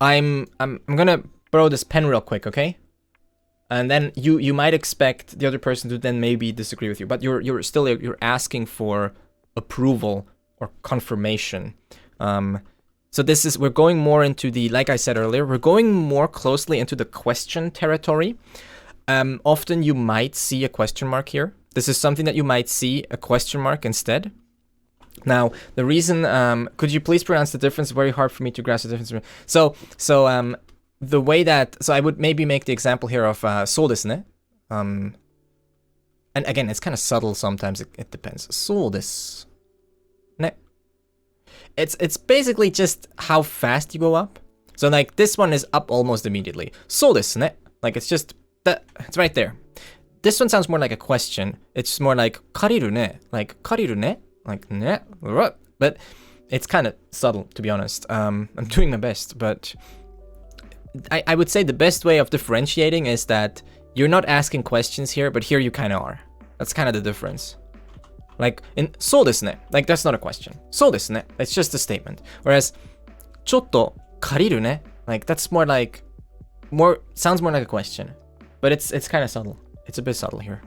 I'm gonna borrow this pen real quick, okay? And then you might expect the other person to then maybe disagree with you, but you're still asking for approval or confirmation. So we're going more into the, like I said earlier, we're going more closely into the question territory. Often you might see a question mark here. This is something that you might see a question mark instead. Now, the reason, could you please pronounce the difference? Very hard for me to grasp the difference. So the way that, so I would maybe make the example here of そうですね. And again, it's kind of subtle sometimes, it depends. そうですね. It's basically just how fast you go up. So like this one is up almost immediately. そうですね. Like it's just, it's right there. This one sounds more like a question. It's more like 借りるね. Like 借りるね. Like ne. But it's kind of subtle, to be honest. I'm doing my best, but I would say the best way of differentiating is that you're not asking questions here, but here you kind of are. That's kind of the difference. Like in そうですね, like that's not a question. そうですね, it's just a statement. Whereas ちょっと借りるね, like that's more like, sounds more like a question, but it's kind of subtle. It's a bit subtle here,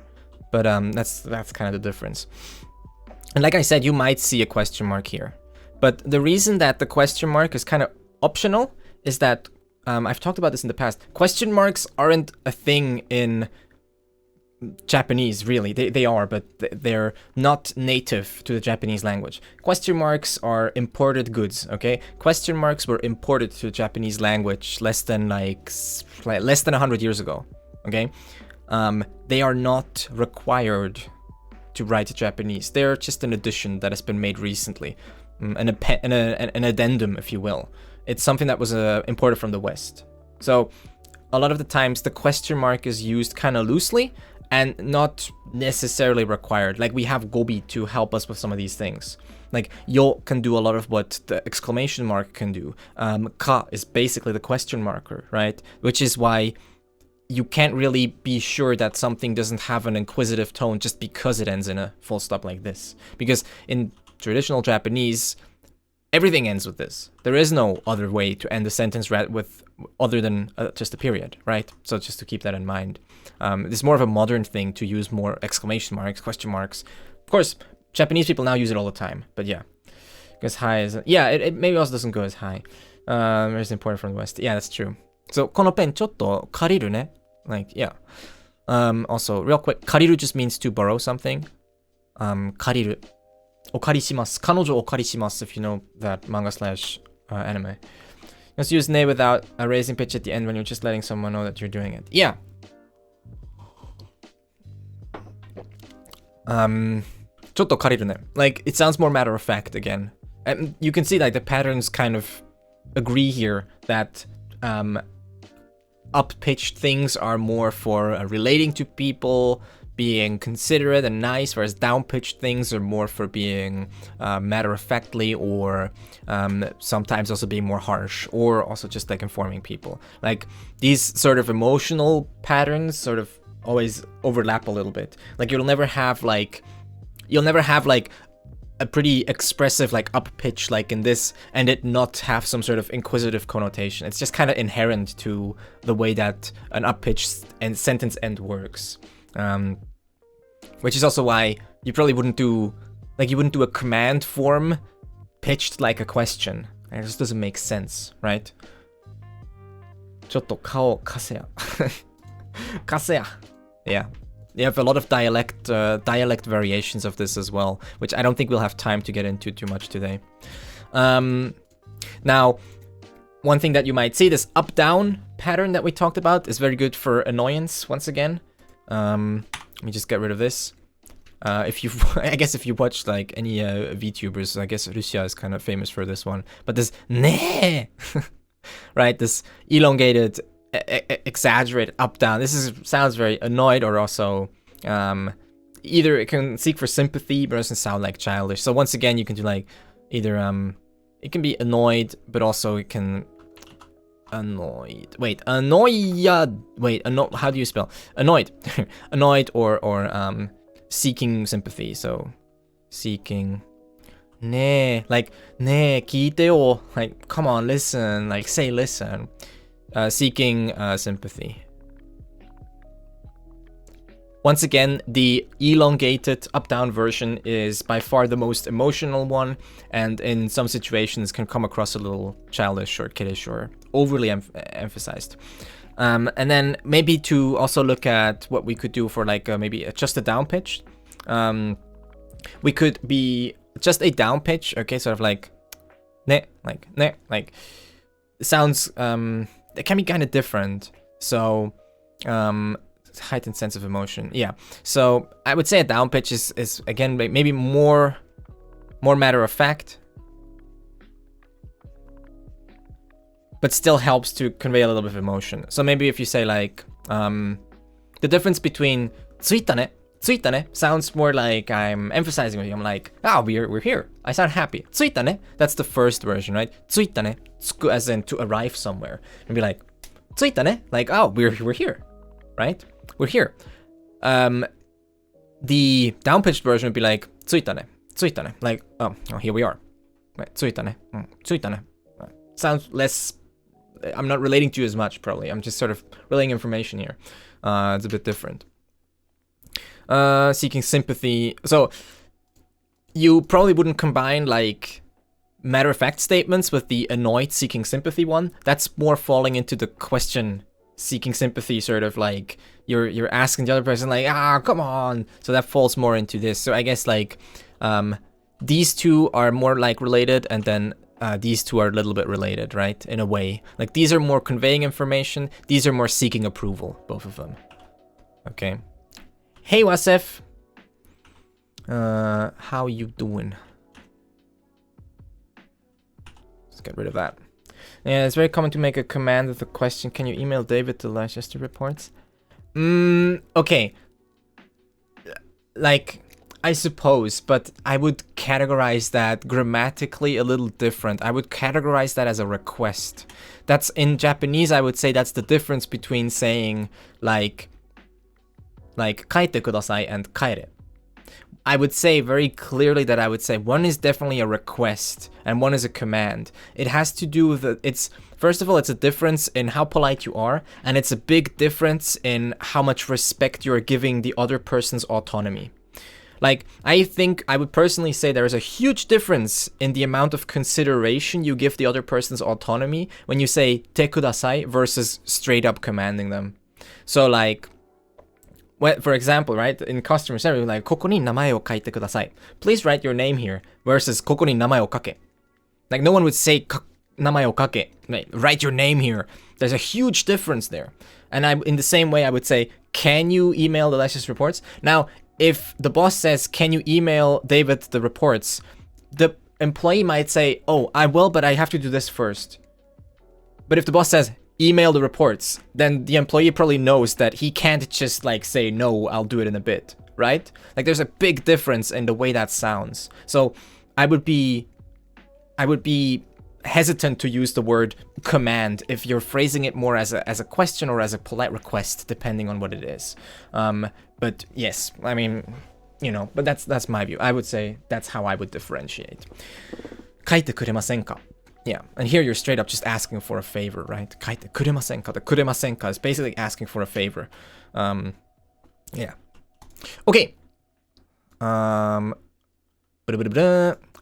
but that's kind of the difference. And like I said, you might see a question mark here, but the reason that the question mark is kind of optional is that I've talked about this in the past. Question marks aren't a thing in Japanese, really. They are, but they're not native to the Japanese language. Question marks are imported goods, okay? Question marks were imported to the Japanese language less than 100 years ago, okay? They are not required to write Japanese. They're just an addition that has been made recently. An addendum, if you will. It's something that was imported from the West. So a lot of the times the question mark is used kind of loosely and not necessarily required. Like we have Gobi to help us with some of these things. Like yo can do a lot of what the exclamation mark can do. Ka is basically the question marker, right? Which is why you can't really be sure that something doesn't have an inquisitive tone just because it ends in a full stop like this. Because in traditional Japanese, everything ends with this. There is no other way to end a sentence with other than just a period, right? So just to keep that in mind. It's more of a modern thing to use more exclamation marks, question marks. Of course, Japanese people now use it all the time, but yeah. Because high is... Yeah, it maybe also doesn't go as high. It's important from the West. Yeah, that's true. So, このペンちょっと借りるね. Like, yeah. Also, real quick, 借りる just means to borrow something. 借りる. お借りします. 彼女お借りします if you know that manga slash anime. Just use ne without a raising pitch at the end when you're just letting someone know that you're doing it. Yeah. ちょっと借りるね. Like, it sounds more matter of fact again. And you can see like the patterns kind of agree here that up-pitched things are more for relating to people, being considerate and nice, whereas down-pitched things are more for being matter-of-factly or sometimes also being more harsh or also just like informing people. Like these sort of emotional patterns sort of always overlap a little bit. Like you'll never have like a pretty expressive like up pitch like in this and it not have some sort of inquisitive connotation. It's just kind of inherent to the way that an up pitch and sentence end works. Which is also why you probably wouldn't do a command form pitched like a question. It just doesn't make sense, right? ちょっと顔貸せや。貸せや. Yeah. You have a lot of dialect variations of this as well, which I don't think we'll have time to get into too much today. Now, one thing that you might see, this up-down pattern that we talked about is very good for annoyance, once again. Let me just get rid of this. I guess if you watch like any VTubers, I guess Russia is kind of famous for this one. But this ne, right? This elongated, exaggerated up down. Sounds very annoyed, or also either it can seek for sympathy, but it doesn't sound like childish. So once again, you can do like either it can be annoyed, but also it can annoyed. Wait, how do you spell annoyed? Annoyed or seeking sympathy. So seeking ne, like ne, 聞いてよ, like come on, listen, like say listen. Seeking sympathy. Once again, the elongated up-down version is by far the most emotional one, and in some situations can come across a little childish or kiddish or overly emphasized. And then maybe to also look at what we could do for like maybe just a down pitch. We could be just a down pitch, okay, sort of like ne, like sounds it can be kind of different. So heightened sense of emotion. Yeah. So I would say a down pitch is again maybe more matter of fact, but still helps to convey a little bit of emotion. So maybe if you say like the difference between 着いたね sounds more like I'm emphasizing with you. I'm like, oh, we're here. I sound happy. 着いたね. That's the first version, right? 着いたね. As in to arrive somewhere. And be like, 着いたね. Like, oh, we're here, right? We're here. The down-pitched version would be like, 着いたね. 着いたね. Like, oh, here we are. Right, 着いたね. 着いたね. Sounds less... I'm not relating to you as much, probably. I'm just sort of relaying information here. It's a bit different. Seeking sympathy. So you probably wouldn't combine like matter-of-fact statements with the annoyed seeking sympathy one. That's more falling into the question seeking sympathy, sort of like you're asking the other person like, come on. So that falls more into this. So I guess like these two are more like related, and then these two are a little bit related, right? In a way, like these are more conveying information, these are more seeking approval, both of them. Okay. Hey Wasef, how you doing? Let's get rid of that. Yeah, it's very common to make a command with a question. Can you email David the Leicester reports? Okay. Like, I suppose, but I would categorize that grammatically a little different. I would categorize that as a request. That's in Japanese, I would say that's the difference between saying like 書いてください and 帰れ. I would say very clearly that I would say one is definitely a request and one is a command. It has to do with first of all, it's a difference in how polite you are, and it's a big difference in how much respect you're giving the other person's autonomy. Like, I think I would personally say there is a huge difference in the amount of consideration you give the other person's autonomy when you say te kudasai versus straight up commanding them. So like, well, for example, right, in customer service, like, ここに名前を書いてください. Please write your name here versus ここに名前を書け. Like, no one would say 名前を書け. Like, write your name here. There's a huge difference there. And in the same way, I would say, can you email the Leicester reports? Now, if the boss says, can you email David the reports? The employee might say, oh, I will, but I have to do this first. But if the boss says, email the reports, then the employee probably knows that he can't just like say, no, I'll do it in a bit, right? Like there's a big difference in the way that sounds. So I would be hesitant to use the word command if you're phrasing it more as a question or as a polite request, depending on what it is. But yes, I mean, you know, but that's my view. I would say that's how I would differentiate. 書いてくれませんか? Yeah, and here you're straight up just asking for a favor, right? 書いてくれませんか? The くれませんか is basically asking for a favor. Yeah. Okay.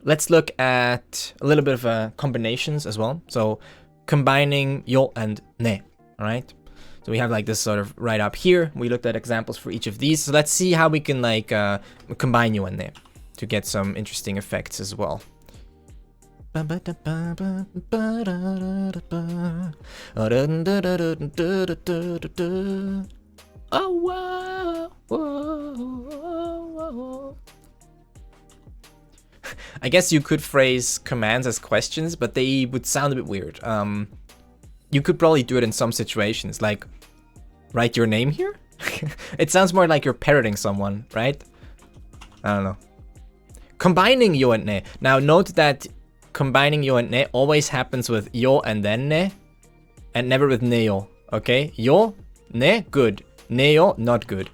Let's look at a little bit of combinations as well. So combining yo and ne, all right? So we have like this sort of right up here. We looked at examples for each of these. So let's see how we can like combine yo and ne to get some interesting effects as well. Oh, whoa, whoa. I guess you could phrase commands as questions, but they would sound a bit weird. You could probably do it in some situations, like write your name here? It sounds more like you're parroting someone, right? I don't know. Combining yo and ne. Now note that combining yo and ne always happens with yo and then ne, and never with neo, okay? Yo, ne, good. Neo, not good.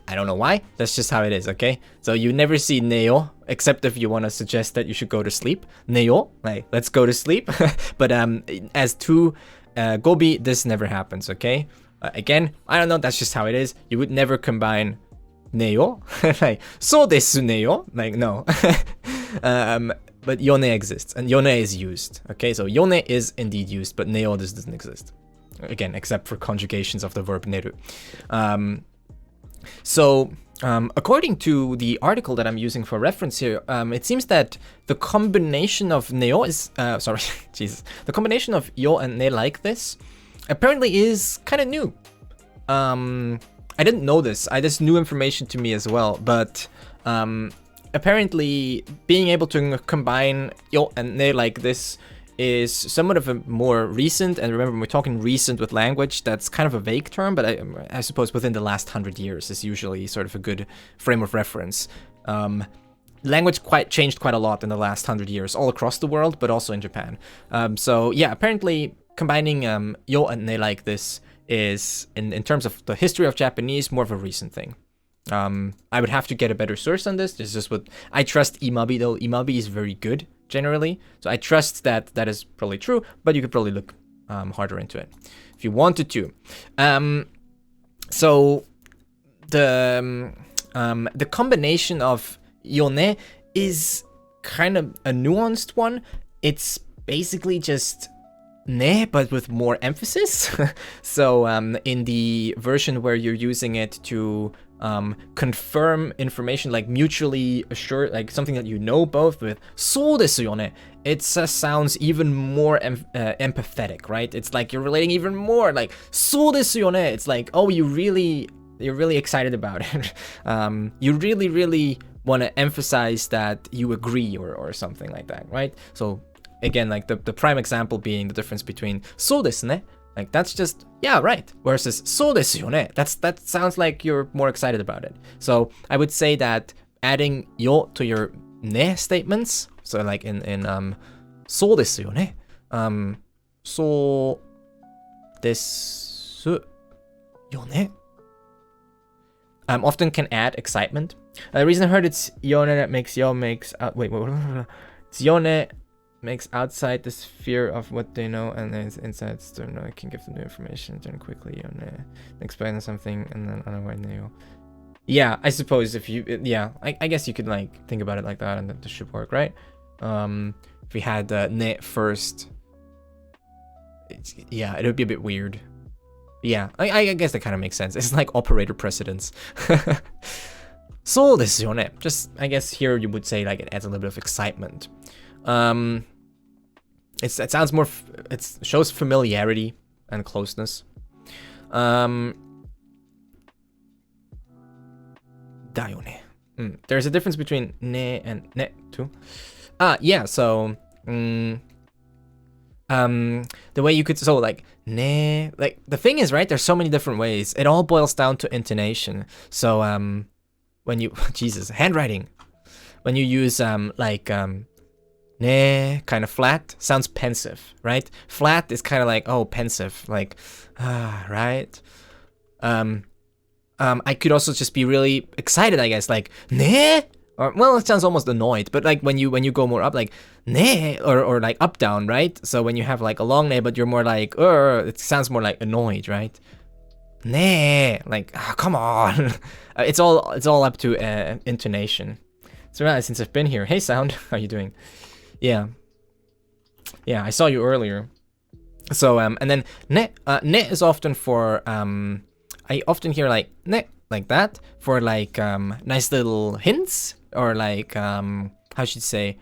I don't know why, that's just how it is, okay? So you never see neo, except if you want to suggest that you should go to sleep. Neo, like, let's go to sleep. But as to Gobi, this never happens, okay? Again, I don't know, that's just how it is. You would never combine neo, like, so desu neo, like, no. But yone exists, and yone is used, okay? So yone is indeed used, but neo this doesn't exist. Again, except for conjugations of the verb neru. So, according to the article that I'm using for reference here, it seems that the combination of neo is, Jesus, the combination of yo and ne like this apparently is kind of new. I didn't know this. This new information to me as well, but apparently being able to combine yo and ne like this is somewhat of a more recent, and remember, when we're talking recent with language, that's kind of a vague term, but I suppose within the last 100 years is usually sort of a good frame of reference. Language changed quite a lot in the last 100 years, all across the world, but also in Japan. So yeah, apparently combining yo and ne like this is, in terms of the history of Japanese, more of a recent thing. I would have to get a better source on this. This is just what I trust. Imabi though. Imabi is very good generally, so I trust that that is probably true. But you could probably look harder into it if you wanted to. So the combination of yone is kind of a nuanced one. It's basically just ne, but with more emphasis. So in the version where you're using it to confirm information, like mutually assured, like something that you know both with そうですよね, it sounds even more empathetic, right? It's like you're relating even more, like そうですよね. It's like, oh, you're really excited about it. You really want to emphasize that you agree or something like that, right? So again, like the prime example being the difference between そうですね, like that's just, yeah, right, versus そうですよね. That sounds like you're more excited about it. So I would say that adding よ to your ね statements, so like in そうですよね, そうですよね, often can add excitement. The reason I heard it's yone that makes yo makes out. Wait, it's yone makes outside the sphere of what they know, and then it's inside. So no, I can give them the information. Turn quickly yone, explain something, and then otherwise no. Yeah, I suppose if you, yeah, I guess you could like think about it like that, and that this should work, right? If we had ne first, yeah, it would be a bit weird. Yeah, I guess that kind of makes sense. It's like operator precedence. そうですよね. Just, I guess here you would say like it adds a little bit of excitement. It sounds more, it shows familiarity and closeness. だよね. There's a difference between ne and ne too. Yeah, so, the way you could, so like, ne, like, the thing is, right, there's so many different ways. It all boils down to intonation. So, when you, Jesus, handwriting. When you use, like, ne, kind of flat, sounds pensive, right? Flat is kind of like, oh, pensive, like, right? I could also just be really excited, I guess, like, ne? Or, well, it sounds almost annoyed, but like when you go more up, like ne, or like up down, right? So when you have like a long ne, but you're more like, it sounds more like annoyed, right? Ne, like, come on. It's all up to intonation. So since I've been here, hey sound, how you doing? Yeah, I saw you earlier. So and then ne is often for I often hear like ne like that for like nice little hints, or like how should you say,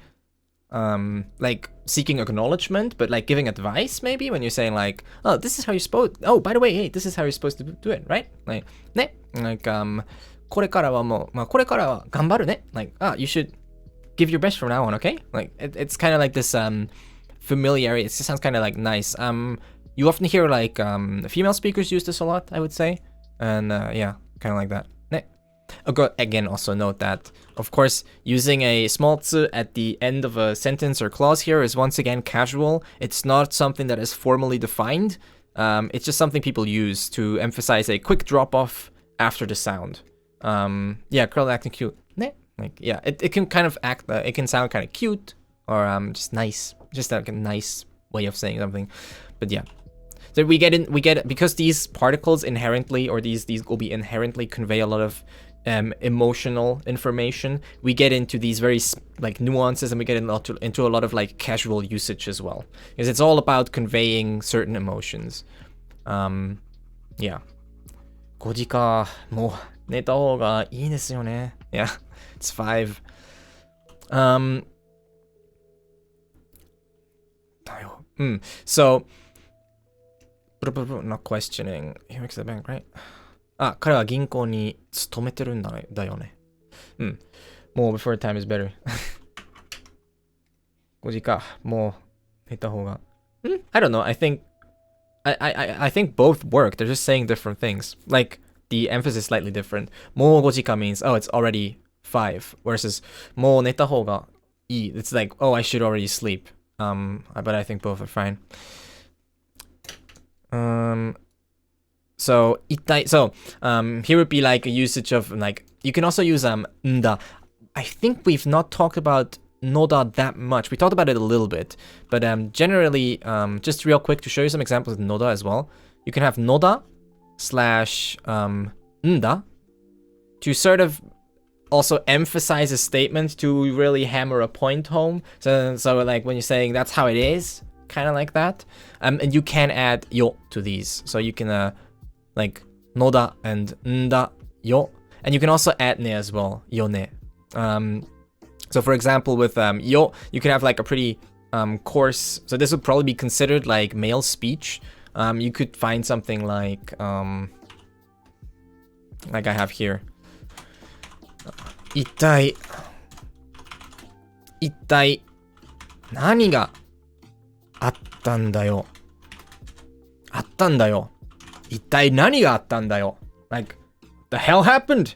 like seeking acknowledgement, but like giving advice maybe, when you're saying like, oh, this is how you're supposed, oh, by the way, hey, this is how you're supposed to do it, right? Like ne, like これからはもう、まあ、これからは頑張るね, like, you should give your best from now on, okay? Like it's kind of like this familiarity. It just sounds kind of like nice. You often hear like female speakers use this a lot, I would say. And yeah, kind of like that. Again, also note that, of course, using a small tsu at the end of a sentence or clause here is once again casual. It's not something that is formally defined. It's just something people use to emphasize a quick drop-off after the sound. Yeah, curl acting cute. Like, yeah, it can kind of act, it can sound kind of cute, or just nice. Just like a nice way of saying something. But yeah. So we get because these particles inherently, or these gobi inherently convey a lot of emotional information. We get into these very like nuances, and we get into a lot of like casual usage as well, because it's all about conveying certain emotions. Yeah. 5時か。もう寝た方がいいですよね. Yeah, it's 5. So. Not questioning. He works at the bank, right? 彼は銀行に勤めてるんだよね。もう before time is better. 5時か。もう寝た方が。I don't know. I think both work. They're just saying different things. Like the emphasis is slightly different. もう5時か means, oh, it's already 5. Versus もう寝た方がいい. It's like, oh, I should already sleep. But I think both are fine. So here would be like a usage of like, you can also use nda. I think we've not talked about noda that much. We talked about it a little bit, but generally, just real quick to show you some examples of noda as well. You can have noda / nda to sort of also emphasize a statement, to really hammer a point home. So like when you're saying that's how it is, kind of like that. And you can add yo to these. So you can like noda and nda yo. And you can also add ne as well, yo ne. So for example, with yo, you can have like a pretty coarse, so this would probably be considered like male speech. You could find something like I have here. Ittai nani ga attan da yo? Attan da yo. Ittai nani ga attan da yo? Like, the hell happened?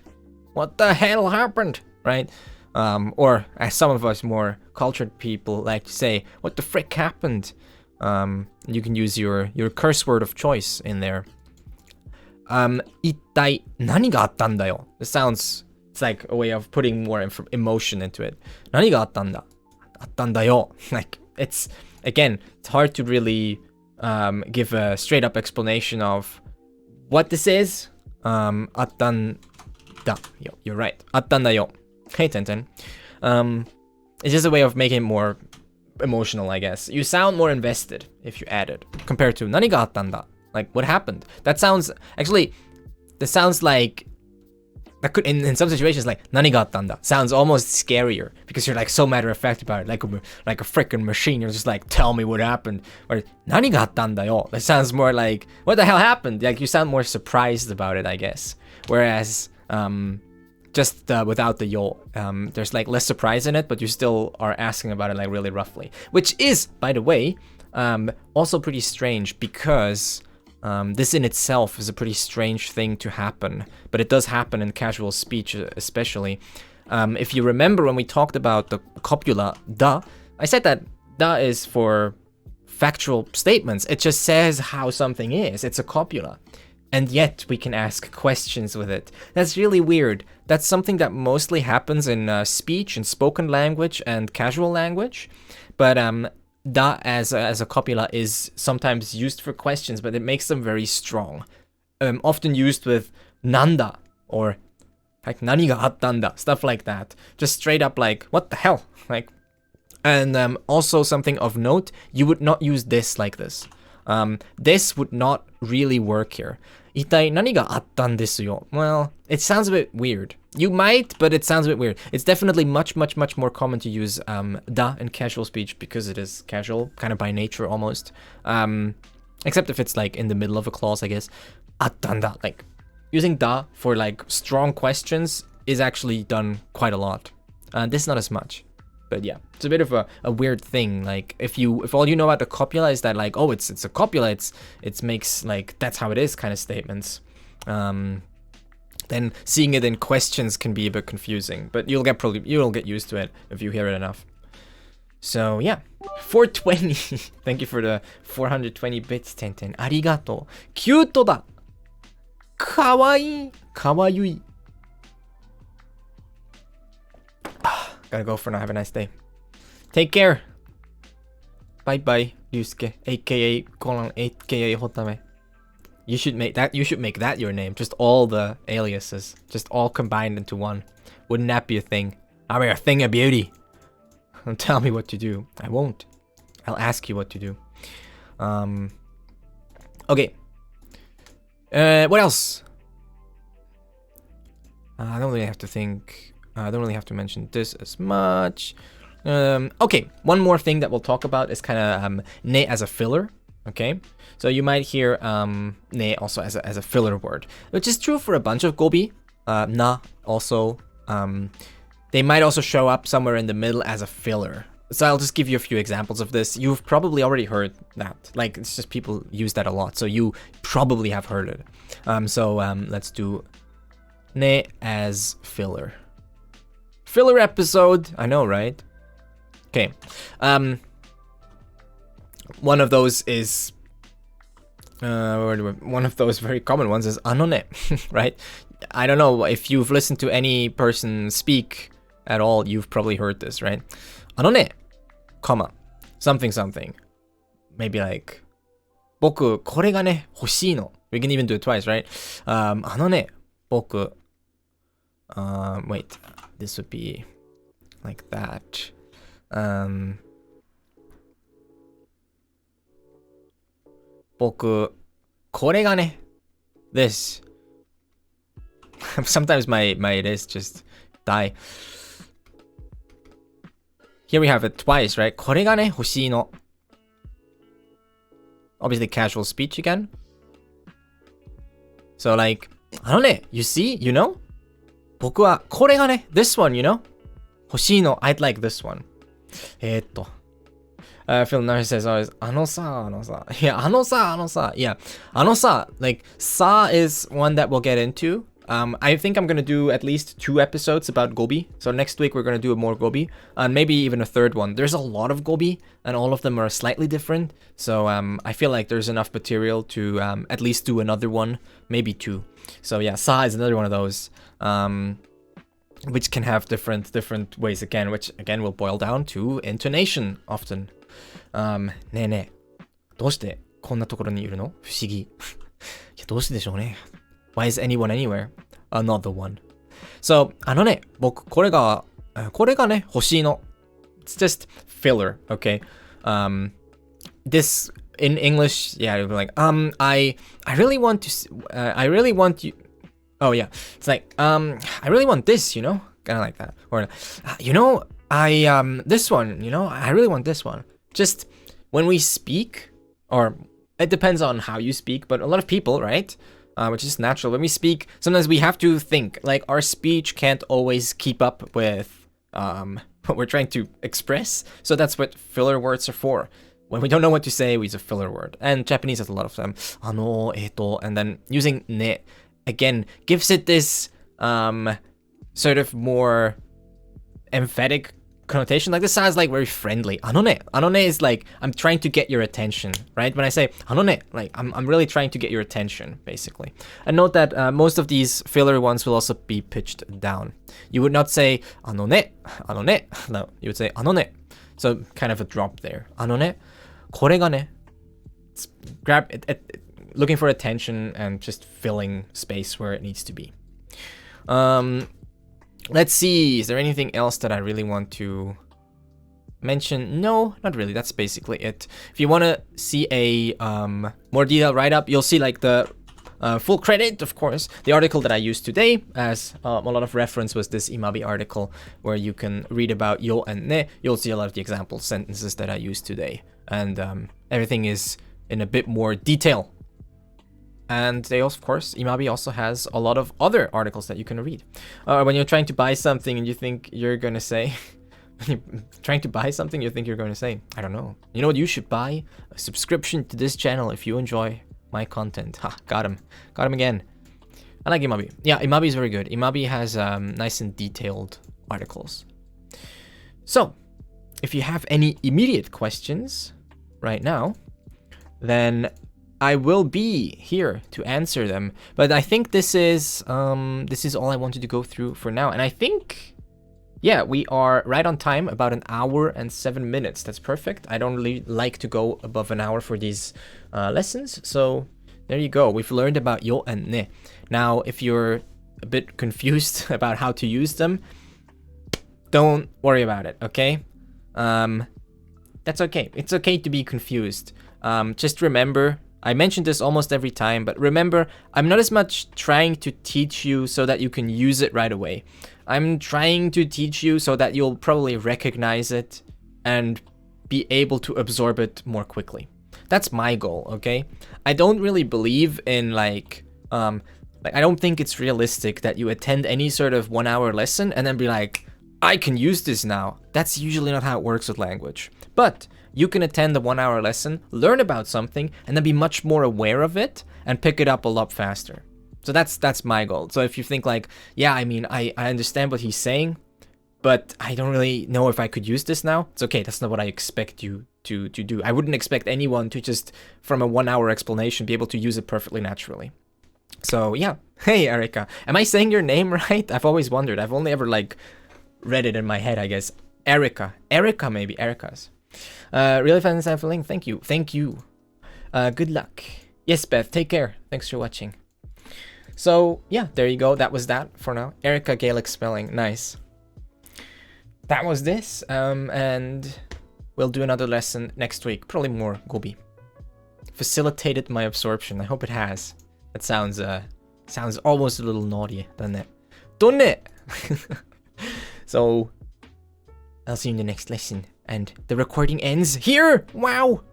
What the hell happened? Right? Or as some of us more cultured people like to say, what the frick happened? You can use your curse word of choice in there. Ittai nani ga attan da yo? This sounds, it's like a way of putting more emotion into it. Nani ga attan da? Attan da yo. Like, it's, again, it's hard to really give a straight up explanation of what this is. Attan da yo. You're right. Attan da yo. Hey, Tenten. It's just a way of making it more emotional, I guess. You sound more invested if you add it, compared to nani ga attan da? Like, what happened? That sounds, actually, this sounds like, that could, in some situations, like, nani ga attan da sounds almost scarier, because you're like so matter of fact about it, like a freaking machine. You're just like, tell me what happened. Or nani ga attan da yo? That sounds more like, what the hell happened? Like, you sound more surprised about it, I guess. Whereas, just without the yo, there's like less surprise in it, but you still are asking about it like really roughly. Which is, by the way, also pretty strange, because this in itself is a pretty strange thing to happen, but it does happen in casual speech especially. If you remember when we talked about the copula da, I said that da is for factual statements. It just says how something is. It's a copula. And yet we can ask questions with it. That's really weird. That's something that mostly happens in speech and spoken language and casual language. But da as a copula is sometimes used for questions, but it makes them very strong. Often used with nanda or like nani ga attan da, stuff like that. Just straight up like, what the hell? Like, and also something of note, you would not use this like this. This would not really work here. Itai nani ga attan desu yo? Well, it sounds a bit weird. You might, but it sounds a bit weird. It's definitely much more common to use da in casual speech, because it is casual, kind of by nature almost. Except if it's like in the middle of a clause, I guess. Attan da, like using da for like strong questions is actually done quite a lot. This not as much. But yeah, it's a bit of a weird thing. Like, if all you know about the copula is that like, oh, it's a copula, it makes like, that's how it is kind of statements. Then seeing it in questions can be a bit confusing, but you'll get used to it if you hear it enough. So yeah, 420. Thank you for the 420 bits, Tenten. Arigato. Cute da. Kawaii. Kawaiui. Gotta go for now. Have a nice day. Take care. Bye bye, Ryusuke, aka Kolan, aka Hotame. You should make that your name. Just all the aliases, just all combined into one. Wouldn't that be a thing? I mean, a thing of beauty. Don't tell me what to do. I won't. I'll ask you what to do. Okay. What else? I don't really have to think. I don't really have to mention this as much. Okay, one more thing that we'll talk about is kind of ne as a filler. Okay, so you might hear ne also as a filler word, which is true for a bunch of gobi. Na also. They might also show up somewhere in the middle as a filler. So I'll just give you a few examples of this. You've probably already heard that. Like, it's just people use that a lot, so you probably have heard it. Let's do ne as filler. Filler episode, I know, right? Okay. One of those is one of those very common ones is anone, right? I don't know if you've listened to any person speak at all, you've probably heard this, right? Anone, comma, something something. Maybe like, 僕これがね欲しいの. We can even do it twice, right? 僕 wait, this would be like that. 僕、これがね、this. Sometimes my this just die. Here we have it twice, right? これがね、欲しいの. Obviously casual speech again. So like, あのね, you see, you know? 僕はこれがね, this one, you know? 欲しいの, I'd like this one. Phil Nash says always, あのさ. Yeah, あのさ. Yeah, あのさ. Like, sa is one that we'll get into. I think I'm gonna do at least 2 episodes about Gobi. So next week we're gonna do more Gobi, and maybe even a 3rd one. There's a lot of Gobi, and all of them are slightly different. So I feel like there's enough material to at least do another one, maybe 2. So yeah, sa is another one of those, which can have different ways again, which again will boil down to intonation often. ねえねえ、どうしてこんなところにいるの？不思議。いや、どうしてでしょうね。Why is anyone anywhere? Another one. So, あのね、僕、これがね、欲しいの. It's just filler, okay? This, in English, yeah, it would be like, I really want to, I really want you, oh yeah, it's like, I really want this, you know? Kind of like that. Or, you know, this one, you know, I really want this one. Just, when we speak, or, it depends on how you speak, but a lot of people, right? Which is natural. When we speak, sometimes we have to think. Like, our speech can't always keep up with what we're trying to express. So that's what filler words are for. When we don't know what to say, we use a filler word. And Japanese has a lot of them. And then using ne, again, gives it this sort of more emphatic connotation. Like, this sounds like very friendly. Anone is like, I'm trying to get your attention, right? When I say anone, like, I'm really trying to get your attention, basically. And note that most of these filler ones will also be pitched down. You would not say anone. No, you would say anone. So kind of a drop there. Anone, これがね. It's looking for attention and just filling space where it needs to be. Let's see, is there anything else that I really want to mention? No, not really. That's basically it. If you want to see a more detailed write-up, you'll see like the full credit, of course. The article that I used today, as a lot of reference, was this Imabi article where you can read about yo and ne. You'll see a lot of the example sentences that I used today. And everything is in a bit more detail. And they also, of course, Imabi also has a lot of other articles that you can read. When you're trying to buy something and you think you're going to say, when you're trying to buy something you think you're going to say, I don't know. You know what you should buy? A subscription to this channel if you enjoy my content. Ha, got him. Got him again. I like Imabi. Yeah, Imabi is very good. Imabi has nice and detailed articles. So, if you have any immediate questions right now, then I will be here to answer them, but I think this is all I wanted to go through for now. And I think, yeah, we are right on time, about 1 hour and 7 minutes. That's perfect. I don't really like to go above 1 hour for these lessons, so there you go. We've learned about yo and ne. Now, if you're a bit confused about how to use them, don't worry about it, okay? That's okay. It's okay to be confused. Just remember, I mention this almost every time, but remember, I'm not as much trying to teach you so that you can use it right away. I'm trying to teach you so that you'll probably recognize it and be able to absorb it more quickly. That's my goal, okay? I don't really believe in I don't think it's realistic that you attend any sort of 1 hour lesson and then be like, I can use this now. That's usually not how it works with language. But you can attend the 1 hour lesson, learn about something, and then be much more aware of it and pick it up a lot faster. So that's my goal. So if you think like, yeah, I mean, I understand what he's saying, but I don't really know if I could use this now, it's okay. That's not what I expect you to do. I wouldn't expect anyone to just, from a 1 hour explanation, be able to use it perfectly naturally. So yeah. Hey, Erica. Am I saying your name right? I've always wondered. I've only ever read it in my head, I guess. Erica. Erica, maybe. Erica's. Really fun and insightful. Thank you. Thank you. Good luck. Yes, Beth. Take care. Thanks for watching. So, yeah, there you go. That was that for now. Erica Gaelic spelling. Nice. That was this. And we'll do another lesson next week. Probably more Gobi. facilitated my absorption. I hope it has. That sounds almost a little naughty, doesn't it? Doesn't it? So I'll see you in the next lesson. And the recording ends here. Wow.